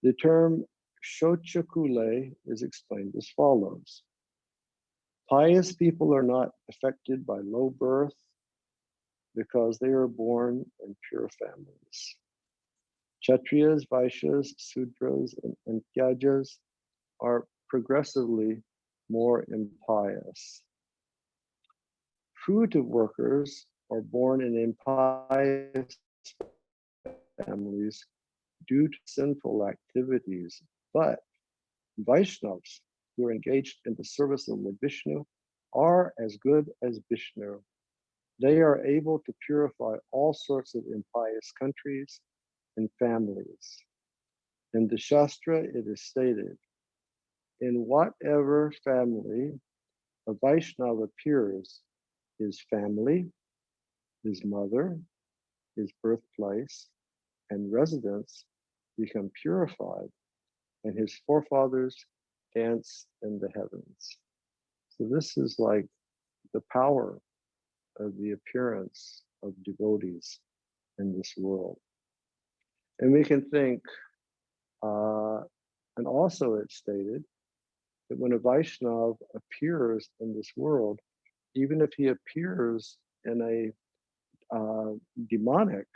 the term Shochakule is explained as follows. Pious people are not affected by low birth because they are born in pure families. Kshatriyas, Vaishyas, Sudras, and Tyajas are progressively more impious. Fruitive workers are born in impious families due to sinful activities, but Vaishnavas who are engaged in the service of Lord Vishnu are as good as Vishnu. They are able to purify all sorts of impious countries and families. In the Shastra, it is stated, in whatever family a Vaishnava appears, his family, his mother, his birthplace, and residence become purified, and his forefathers dance in the heavens. So this is like the power of the appearance of devotees in this world. And we can think, and also it's stated that when a Vaishnava appears in this world, even if he appears in a demonic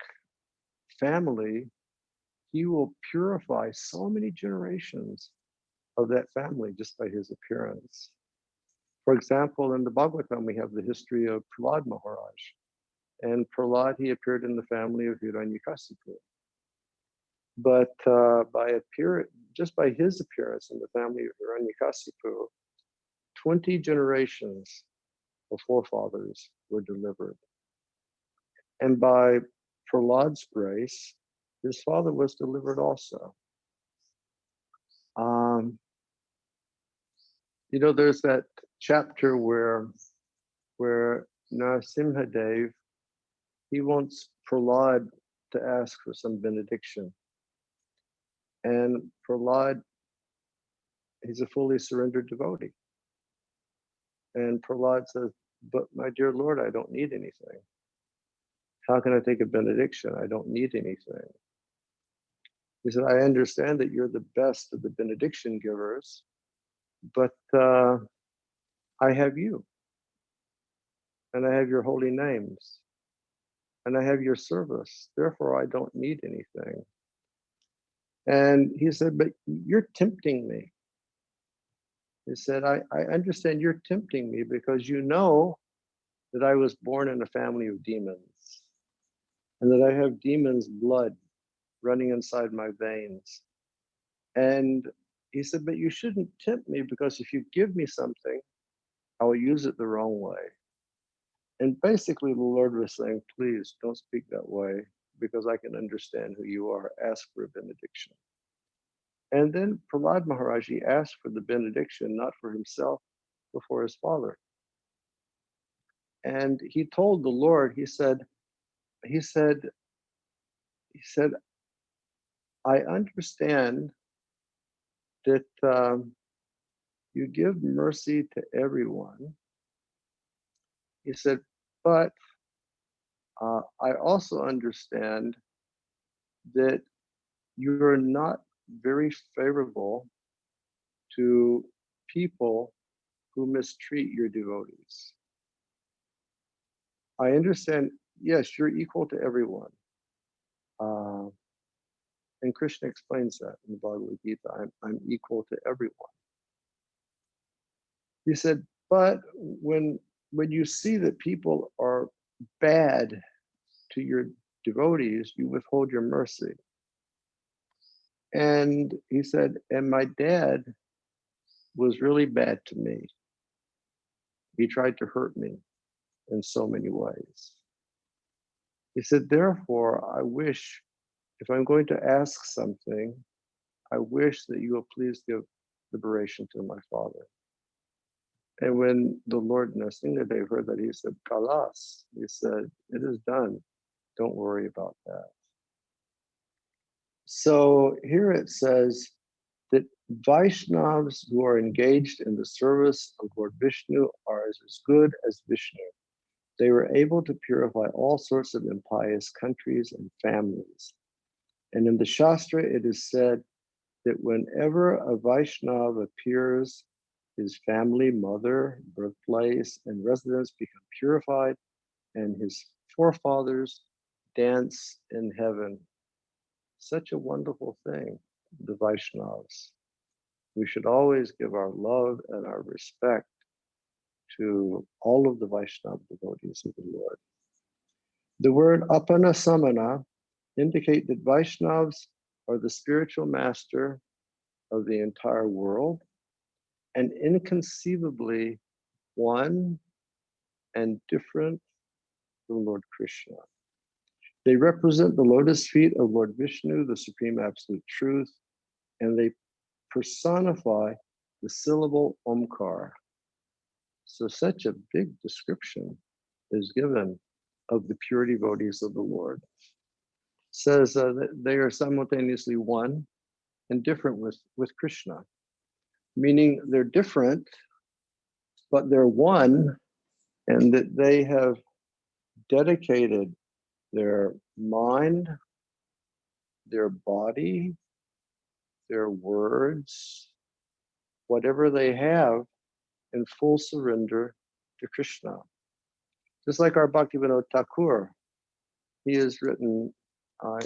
family, he will purify so many generations of that family just by his appearance. For example, in the Bhagavatam, we have the history of Prahlad Maharaj. And Prahlad, he appeared in the family of Hiranyakasipu. But just by his appearance in the family of Hiranyakasipu, 20 generations of forefathers were delivered. And by Prahlad's grace, his father was delivered also. There's that chapter where Narasimhadev, he wants Prahlad to ask for some benediction. And Prahlad, he's a fully surrendered devotee. And Prahlad says, but my dear Lord, I don't need anything. How can I take a benediction? I don't need anything. He said, I understand that you're the best of the benediction givers, but I have you. And I have your holy names. And I have your service. Therefore, I don't need anything. And he said, but you're tempting me. He said, I understand you're tempting me because you know that I was born in a family of demons and that I have demons' blood running inside my veins. And he said, but you shouldn't tempt me because if you give me something, I will use it the wrong way. And basically the Lord was saying, please don't speak that way because I can understand who you are. Ask for a benediction. And then Prahlad Maharaj, he asked for the benediction, not for himself, but for his father. And he told the Lord, he said, I understand that you give mercy to everyone. He said, but I also understand that you're not very favorable to people who mistreat your devotees. I understand, yes, you're equal to everyone. And Krishna explains that in the Bhagavad Gita, I'm equal to everyone. He said, but when you see that people are bad to your devotees, you withhold your mercy. And he said, and my dad was really bad to me. He tried to hurt me in so many ways. He said, therefore, I wish, if I'm going to ask something, I wish that you will please give liberation to my father. And when the Lord Narasimhadev heard that, he said, Kalas, he said, it is done. Don't worry about that. So here it says that Vaishnavas who are engaged in the service of Lord Vishnu are as good as Vishnu. They were able to purify all sorts of impious countries and families. And in the Shastra, it is said that whenever a Vaishnava appears, his family, mother, birthplace, and residence become purified, and his forefathers dance in heaven. Such a wonderful thing, the Vaishnavas. We should always give our love and our respect to all of the Vaishnava devotees of the Lord. The word apana samana indicate that Vaishnavas are the spiritual master of the entire world and inconceivably one and different from Lord Krishna. They represent the lotus feet of Lord Vishnu, the Supreme Absolute Truth, and they personify the syllable Omkar. So such a big description is given of the pure devotees of the Lord. Says that they are simultaneously one and different with Krishna, meaning they're different, but they're one, and that they have dedicated their mind, their body, their words, whatever they have, in full surrender to Krishna. Just like our Bhaktivinoda Thakur, he has written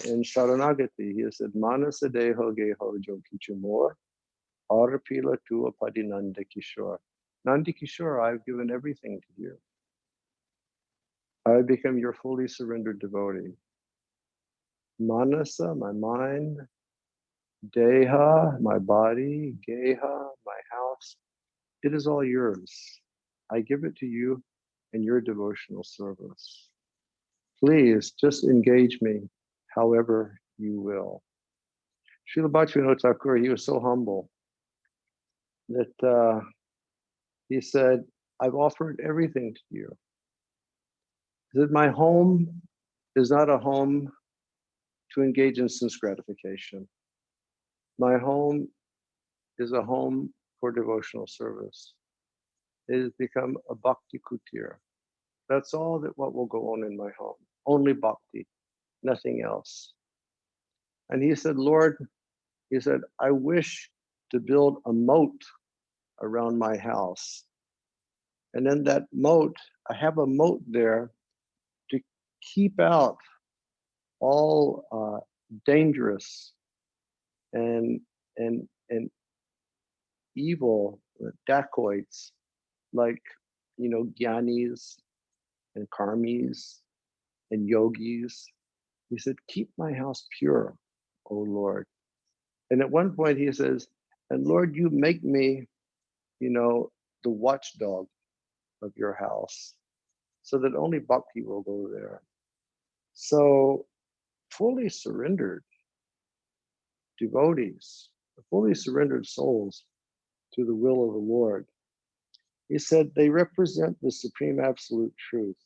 in Sharanagati, he has said, Manasa deho geho jo kichumor, arapila tu apadi Nanda Kishore. Nanda Kishore, I've given everything to you. I have become your fully surrendered devotee. Manasa, my mind, deha, my body, geha, my house, it is all yours. I give it to you in your devotional service. Please just engage me however you will. Srila Bhaktivinoda Thakur, he was so humble that he said, I've offered everything to you. That my home is not a home to engage in sense gratification. My home is a home for devotional service. It has become a bhakti kutir. That's all that what will go on in my home. Only bhakti, nothing else. And he said, Lord, he said, I wish to build a moat around my house. And in that moat, I have a moat there to keep out all dangerous and evil dacoits like, gyanis and karmis and yogis. He said, keep my house pure, O Lord. And at one point he says, and Lord, you make me, the watchdog of your house so that only bhakti will go there. So fully surrendered devotees, fully surrendered souls to the will of the Lord. He said they represent the supreme absolute truth.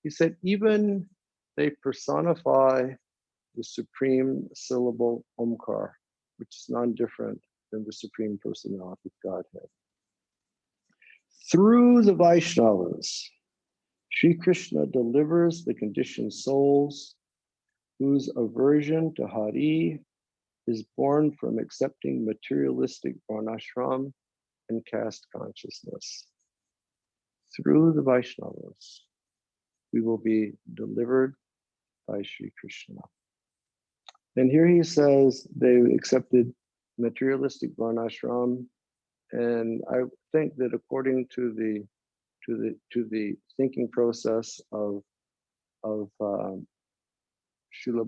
He said even they personify the supreme syllable Omkar, which is non-different than the supreme personality of Godhead. Through the Vaishnavas, Sri Krishna delivers the conditioned souls whose aversion to Hari is born from accepting materialistic varnashram and caste consciousness. Through the Vaishnavas, we will be delivered by Sri Krishna. And here he says they accepted materialistic varnashram, and I think that according to the thinking process of Srila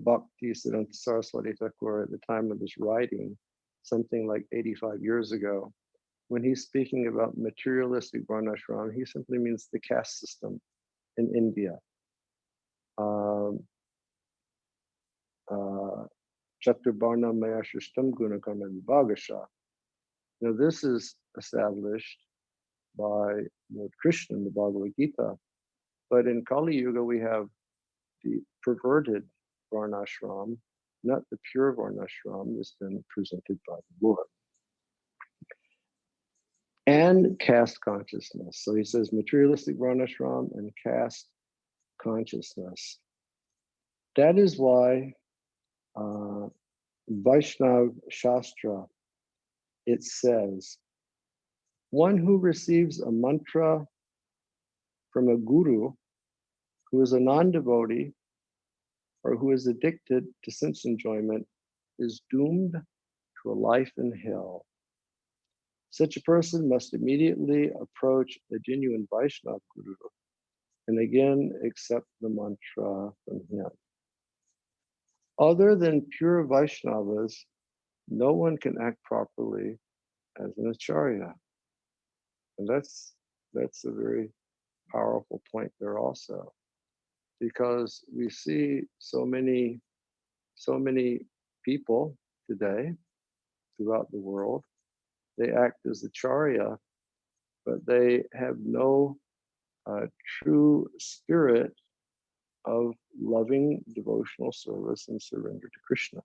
Bhakti Siddhanta Saraswati Thakur at the time of his writing, something like 85 years ago, when he's speaking about materialistic varnashram, he simply means the caste system in India. Chaturbarna Maya Shishtam Gunakama Vibhagasha. Now this is established by Lord Krishna in the Bhagavad Gita, but in Kali Yuga we have the perverted varnashram, not the pure varnashram that's been presented by the Lord. And caste consciousness. So he says materialistic varnashram and caste consciousness. That is why Vaishnav Shastra, it says, one who receives a mantra from a guru who is a non-devotee or who is addicted to sense enjoyment is doomed to a life in hell. Such a person must immediately approach a genuine Vaishnava guru and again accept the mantra from him. Other than pure Vaishnavas, no one can act properly as an acharya. And that's a very powerful point there also, because we see so many people today throughout the world, they act as acharya but they have no true spirit of loving devotional service and surrender to Krishna.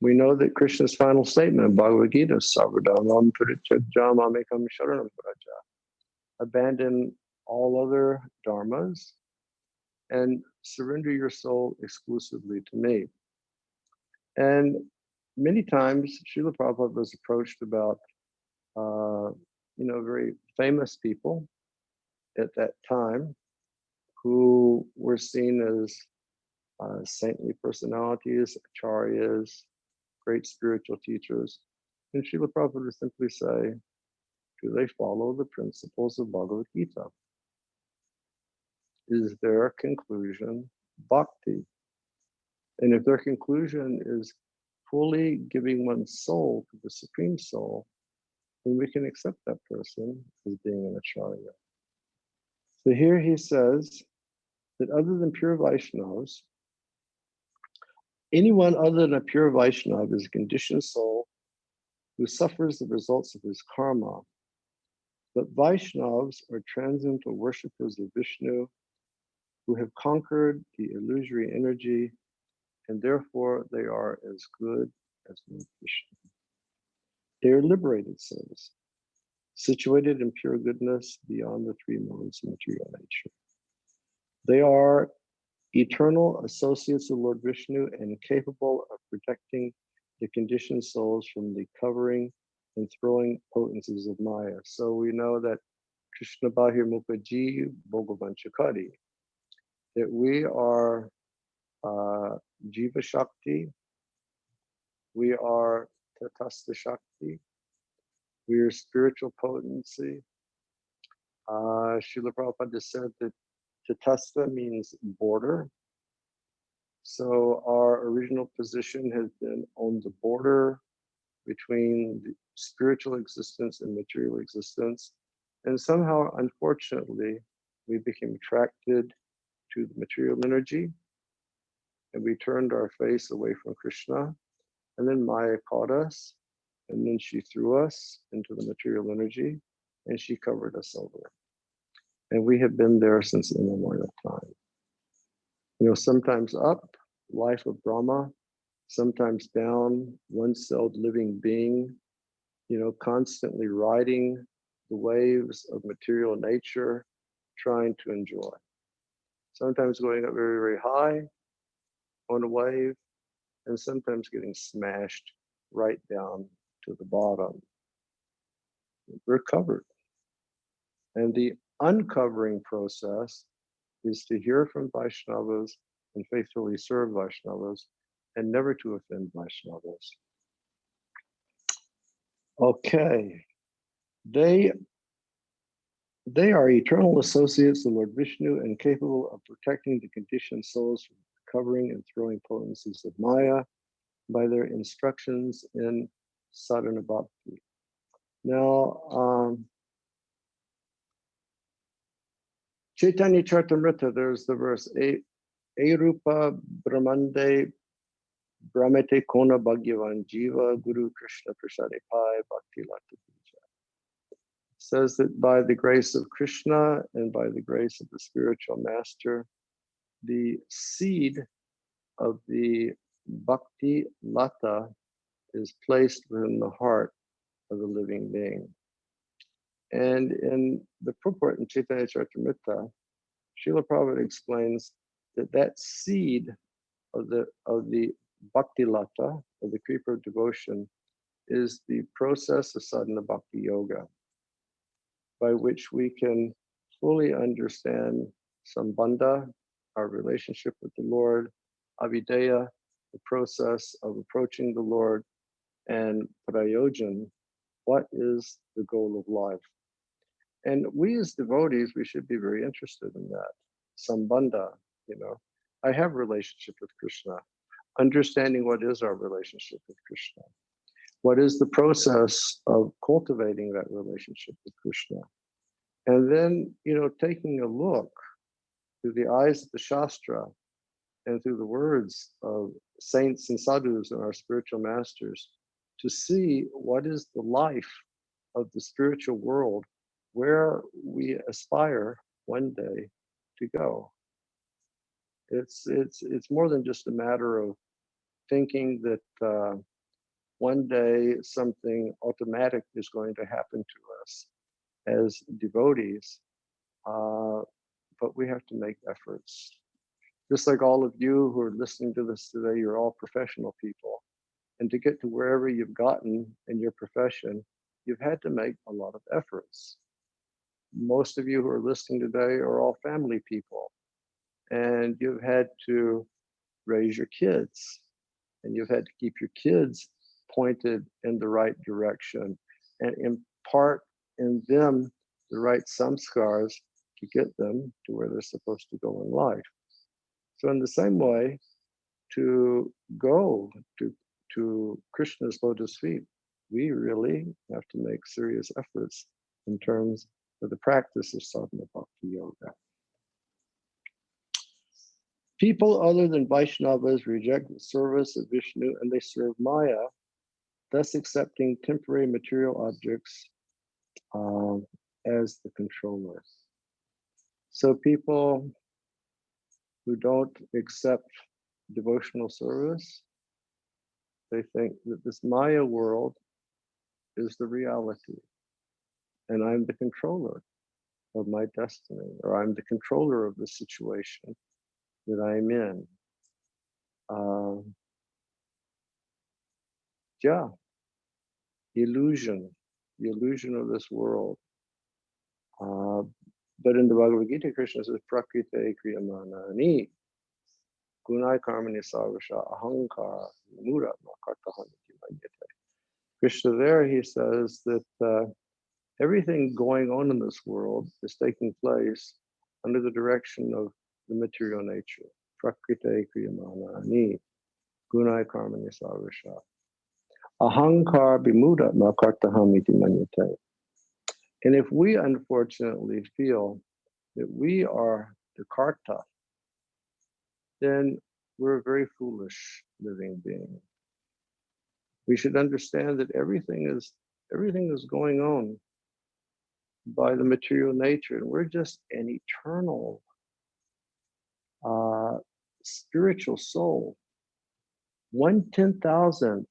We know that Krishna's final statement in Bhagavad Gita, Sarvadharmam Parityajya Mamekam Sharanam Vraja, abandon all other dharmas and surrender your soul exclusively to me. And many times, Srila Prabhupada was approached about, very famous people at that time who were seen as saintly personalities, acharyas, great spiritual teachers. And Srila Prabhupada would simply say, do they follow the principles of Bhagavad Gita? Is their conclusion bhakti? And if their conclusion is fully giving one's soul to the Supreme Soul, then we can accept that person as being an acharya. So here he says that other than pure Vaishnavas, anyone other than a pure Vaishnava is a conditioned soul who suffers the results of his karma. But Vaishnavas are transcendental worshippers of Vishnu who have conquered the illusory energy, and therefore they are as good as Lord Vishnu. They are liberated souls, situated in pure goodness beyond the three modes of material nature. They are eternal associates of Lord Vishnu and capable of protecting the conditioned souls from the covering and throwing potencies of Maya. So we know that Krishna Bahir Mukaji Bhagavanchakari, that we are Jiva Shakti, we are Tatastha Shakti, we are spiritual potency. Srila Prabhupada said that Tatastha means border. So our original position has been on the border between the spiritual existence and material existence. And somehow, unfortunately, we became attracted to the material energy and we turned our face away from Krishna. And then Maya caught us, and then she threw us into the material energy and she covered us over. And we have been there since immemorial time. Sometimes up, life of Brahma, sometimes down, one-celled living being, constantly riding the waves of material nature, trying to enjoy. Sometimes going up very, very high on a wave, and sometimes getting smashed right down to the bottom. We're covered. And the uncovering process is to hear from Vaishnavas and faithfully serve Vaishnavas and never to offend Vaishnavas. Okay. They are eternal associates of Lord Vishnu and capable of protecting the conditioned souls from covering and throwing potencies of Maya by their instructions in sadhana bhakti. Now, Chaitanya Charitamrita, there's the verse, Erupa Brahmande Brahmete Kona Bhagyavan Jiva Guru Krishna Prasade Pai Bhakti Lata Bija. Says that by the grace of Krishna and by the grace of the spiritual master, the seed of the Bhakti Lata is placed within the heart of the living being. And in the purport in Chaitanya Charitamrita, Srila Prabhupada explains that seed of the Bhakti Lata, of the creeper of devotion, is the process of sadhana bhakti yoga, by which we can fully understand Sambandha, our relationship with the Lord, Avideya, the process of approaching the Lord, and Prayojan, what is the goal of life. And we as devotees, we should be very interested in that. Sambandha, I have a relationship with Krishna. Understanding what is our relationship with Krishna. What is the process of cultivating that relationship with Krishna? And then, taking a look through the eyes of the Shastra and through the words of saints and sadhus and our spiritual masters to see what is the life of the spiritual world where we aspire one day to go. It's more than just a matter of thinking that one day something automatic is going to happen to us as devotees, but we have to make efforts. Just like all of you who are listening to this today, you're all professional people. And to get to wherever you've gotten in your profession, you've had to make a lot of efforts. Most of you who are listening today are all family people. And you've had to raise your kids. And you've had to keep your kids pointed in the right direction and impart in them the right samskars to get them to where they're supposed to go in life. So in the same way, to go to Krishna's lotus feet, we really have to make serious efforts in terms of the practice of sadhana bhakti yoga. People other than Vaishnavas reject the service of Vishnu and they serve Maya, thus accepting temporary material objects as the controller. So people who don't accept devotional service, they think that this Maya world is the reality, and I'm the controller of my destiny, or I'm the controller of the situation that I'm in. Yeah, the illusion of this world. But in the Bhagavad Gita, Krishna says, Prakrite kriyamanani gunai karmani sarvasha ahankara muratma kartahaniti manyate. Krishna there, he says that everything going on in this world is taking place under the direction of the material nature. Prakrite kriyamanani gunai karmani sarvasha ahankara bimudatma kartahamiti manyate. And if we unfortunately feel that we are the karta, then we're a very foolish living being. We should understand that everything is going on by the material nature, and we're just an eternal spiritual soul. 1/10,000th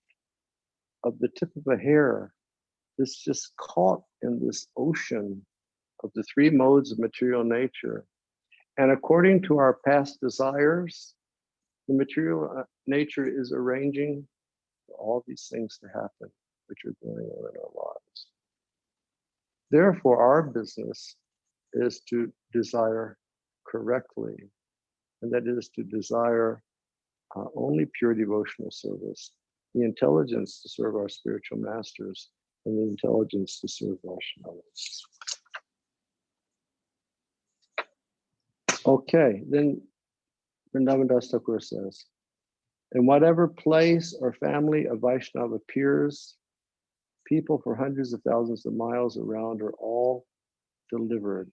of the tip of a hair is just caught in this ocean of the three modes of material nature. And according to our past desires, the material nature is arranging all these things to happen, which are going on in our lives. Therefore, our business is to desire correctly, and that is to desire only pure devotional service, the intelligence to serve our spiritual masters, and the intelligence to serve Vaishnavas. Okay, then Vrindavan Das Thakur says, in whatever place or family a Vaishnava appears, people for hundreds of thousands of miles around are all delivered.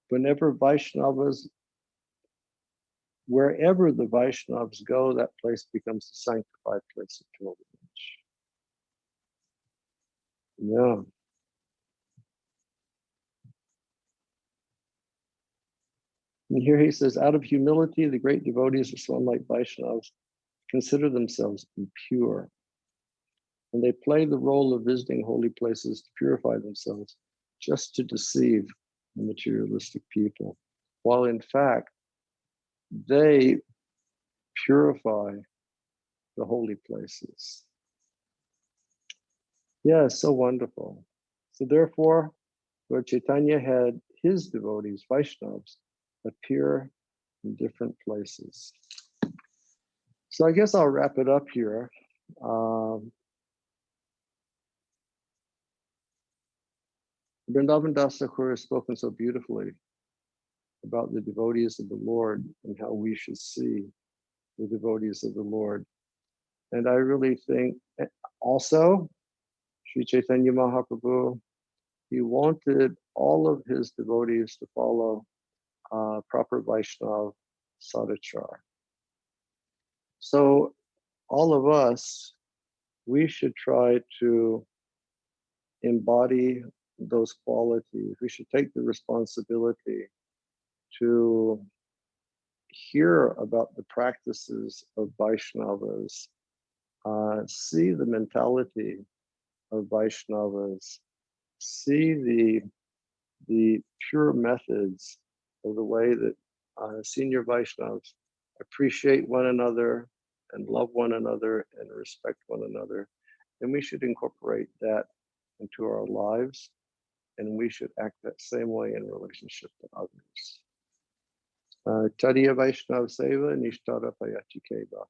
Wherever the Vaishnavas go, that place becomes a sanctified place of pilgrimage. Yeah. And here he says, out of humility, the great devotees of Swami-like Vaishnavas consider themselves impure. And they play the role of visiting holy places to purify themselves, just to deceive the materialistic people, while in fact, they purify the holy places. Yeah, so wonderful. So therefore, Lord Chaitanya had his devotees, Vaishnavas, appear in different places. So I guess I'll wrap it up here. Vrindavan Das Thakur has spoken so beautifully about the devotees of the Lord and how we should see the devotees of the Lord. And I really think also, Sri Chaitanya Mahaprabhu, he wanted all of his devotees to follow proper Vaishnava sadachar. So all of us, we should try to embody those qualities. We should take the responsibility to hear about the practices of Vaishnavas, see the mentality of Vaishnavas, see the pure methods of the way that senior Vaishnavas appreciate one another and love one another and respect one another. And we should incorporate that into our lives, and we should act that same way in relationship to others. Tadiya Vaishnav Seva Nishtara Payati Keva.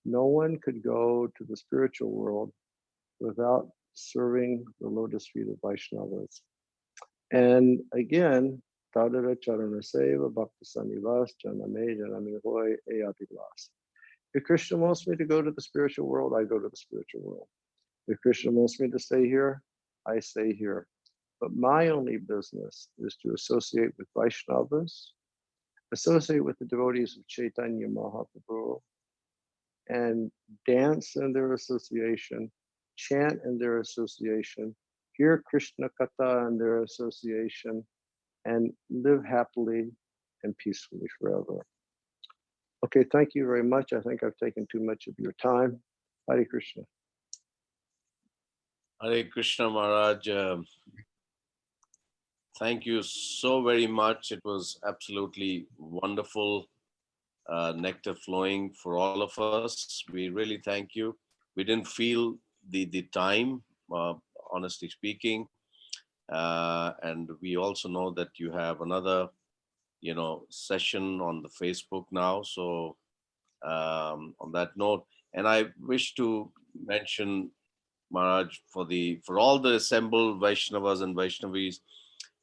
No one could go to the spiritual world without serving the lotus feet of Vaishnavas. And again, Tadara Charana Seva Bhakta Sanivas Janame Janame Hoy Eyapilas. If Krishna wants me to go to the spiritual world, I go to the spiritual world. If Krishna wants me to stay here, I stay here. But my only business is to associate with Vaishnavas, associate with the devotees of Chaitanya Mahaprabhu, and dance in their association, chant in their association, hear Krishna Katha in their association, and live happily and peacefully forever. Okay, thank you very much. I think I've taken too much of your time. Hare Krishna. Hare Krishna Maharaj. Thank you so very much. It was absolutely wonderful, nectar flowing for all of us. We really thank you. We didn't feel the time, honestly speaking. And we also know that you have another, session on the Facebook now. So on that note, and I wish to mention, Maharaj, for all the assembled Vaishnavas and Vaishnavis,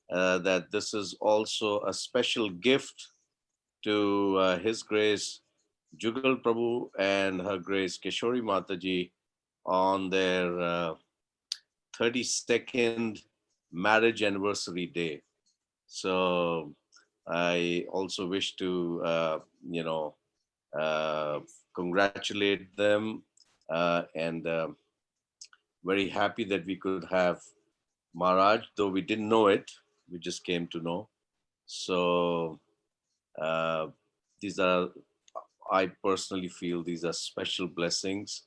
that this is also a special gift to His Grace Jugal Prabhu and Her Grace Keshori Mataji on their 32nd marriage anniversary day. So I also wish to, congratulate them, and very happy that we could have Maharaj, though we didn't know it, we just came to know. So these are, I personally feel these are special blessings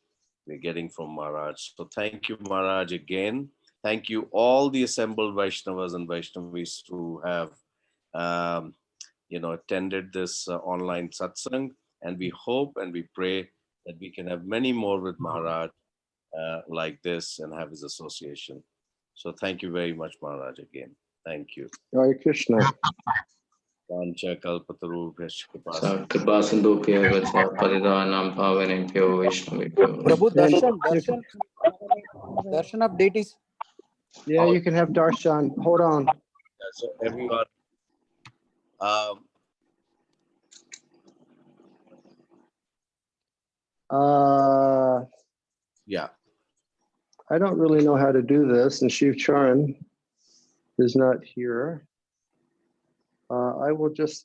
we're getting from Maharaj. So thank you, Maharaj, again. Thank you, all the assembled Vaishnavas and Vaishnavis who have, attended this online satsang. And we hope and we pray that we can have many more with Maharaj like this and have his association. So thank you very much, Maharaj, again. Thank you. Hare Krishna. कृपा सिंधु परिदानम पावनेभ्यो वैष्णवेभ्यो. Prabhu, darshan of deities. Yeah, you can have darshan. Hold on. So everyone, yeah. I don't really know how to do this, and Shiv Charan is not here. I will just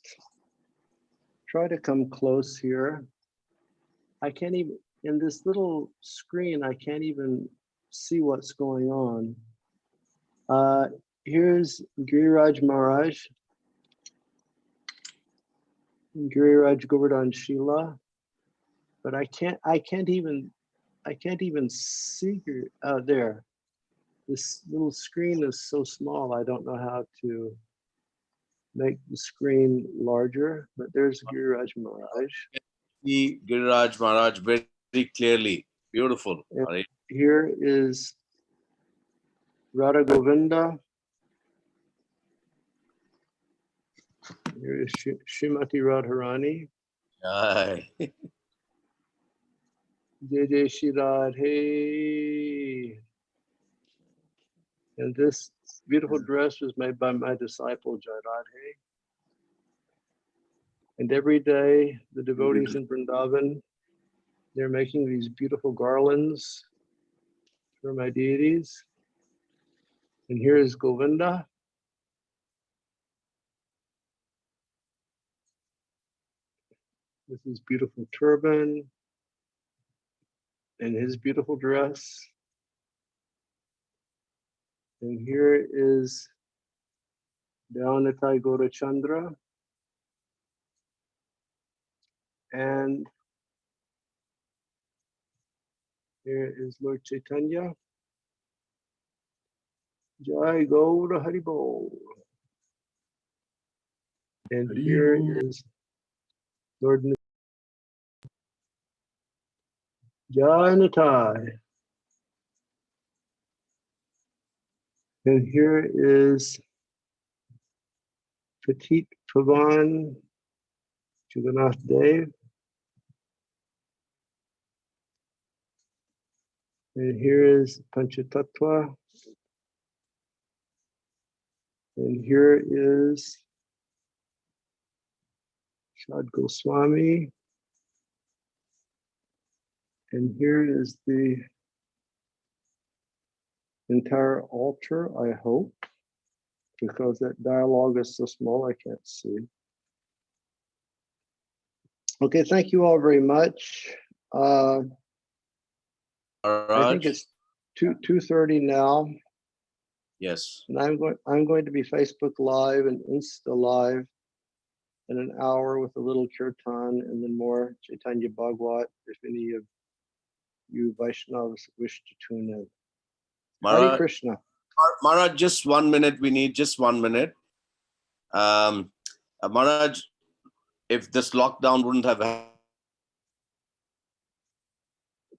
try to come close here. I can't even, in this little screen, I can't even see what's going on. Here's Giriraj Maharaj, Giriraj Govardhan Shila, but I can't even see there. This little screen is so small, I don't know how to make the screen larger, but there's Giriraj Maharaj. See Giriraj Maharaj very, very clearly. Beautiful. And here is Radha Govinda. Here is Srimati Radharani. Aye. Jai Jai Shri Radhe. And this beautiful dress was made by my disciple Jai Radhe. And every day, the devotees in Vrindavan, they're making these beautiful garlands for my deities. And here is Govinda. With his beautiful turban and his beautiful dress. And here is Dhyanatai Gaurachandra. And here is Lord Chaitanya. Jai Gaura Haribol. And here is Lord Janatai. And here is Petit Pavan Jagannath Dev. And here is Panchatattva. And here is Shad Goswami. And here is the entire altar, I hope, because that dialogue is so small I can't see. Okay, thank you all very much. I think it's 2:30 now. Yes. And I'm going to be Facebook Live and Insta Live in an hour with a little kirtan and then more Chaitanya Bhagwat if any of you Vaishnavas wish to tune in. Hare Krishna. Maharaj, just 1 minute. We need just 1 minute. Maharaj, if this lockdown wouldn't have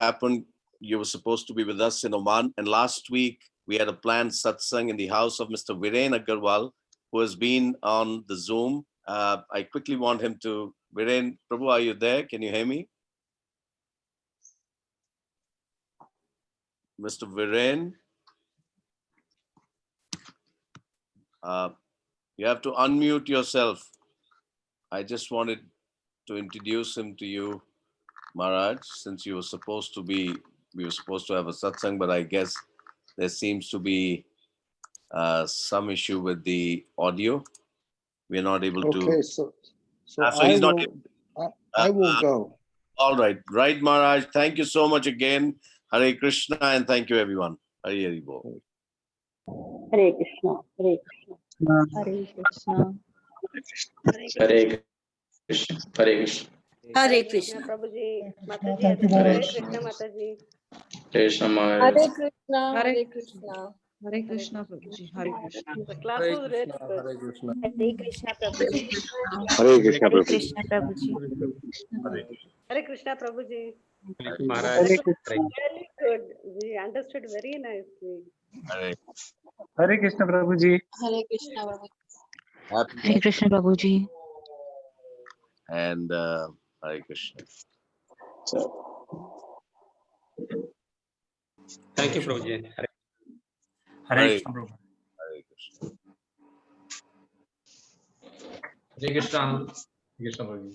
happened, you were supposed to be with us in Oman. And last week, we had a planned satsang in the house of Mr. Viren Agarwal, who has been on the Zoom. I quickly want him to, Viren, Prabhu, are you there? Can you hear me? Mr. Viren, you have to unmute yourself. I just wanted to introduce him to you, Maharaj, since you were supposed to be, we were supposed to have a satsang, but I guess there seems to be some issue with the audio. We're not able to. Okay, so He's not. I will go. All right, right, Maharaj. Thank you so much again. Hare Krishna, and thank you, everyone. Hare Hare Bol. Hare Krishna, Hare Krishna, Hare Krishna, Hare Krishna. Hare Krishna. Hare Krishna. Prabhuji, Mataji, Hare Hare Krishna. Krishna, Mataji. Krishna Maharaj. Hare Krishna. Hare Krishna. Hare Krishna, Prabhuji. Hare Krishna. The class was really good. Hare Krishna Prabhuji. Hare Krishna, Hare Krishna Prabhuji. Hare Krishna, Prabhuji. Maharaj. Really good. We understood very nicely. Hare Krishna Prabhuji. Hare Krishna Prabhuji. Hare Krishna Prabhuji. And Hare Krishna. Thank you, Prabhuji. Hare Hare Krishna Prabhu. Hare Krishna. Hare Krishna. Hare Krishna Prabhuji.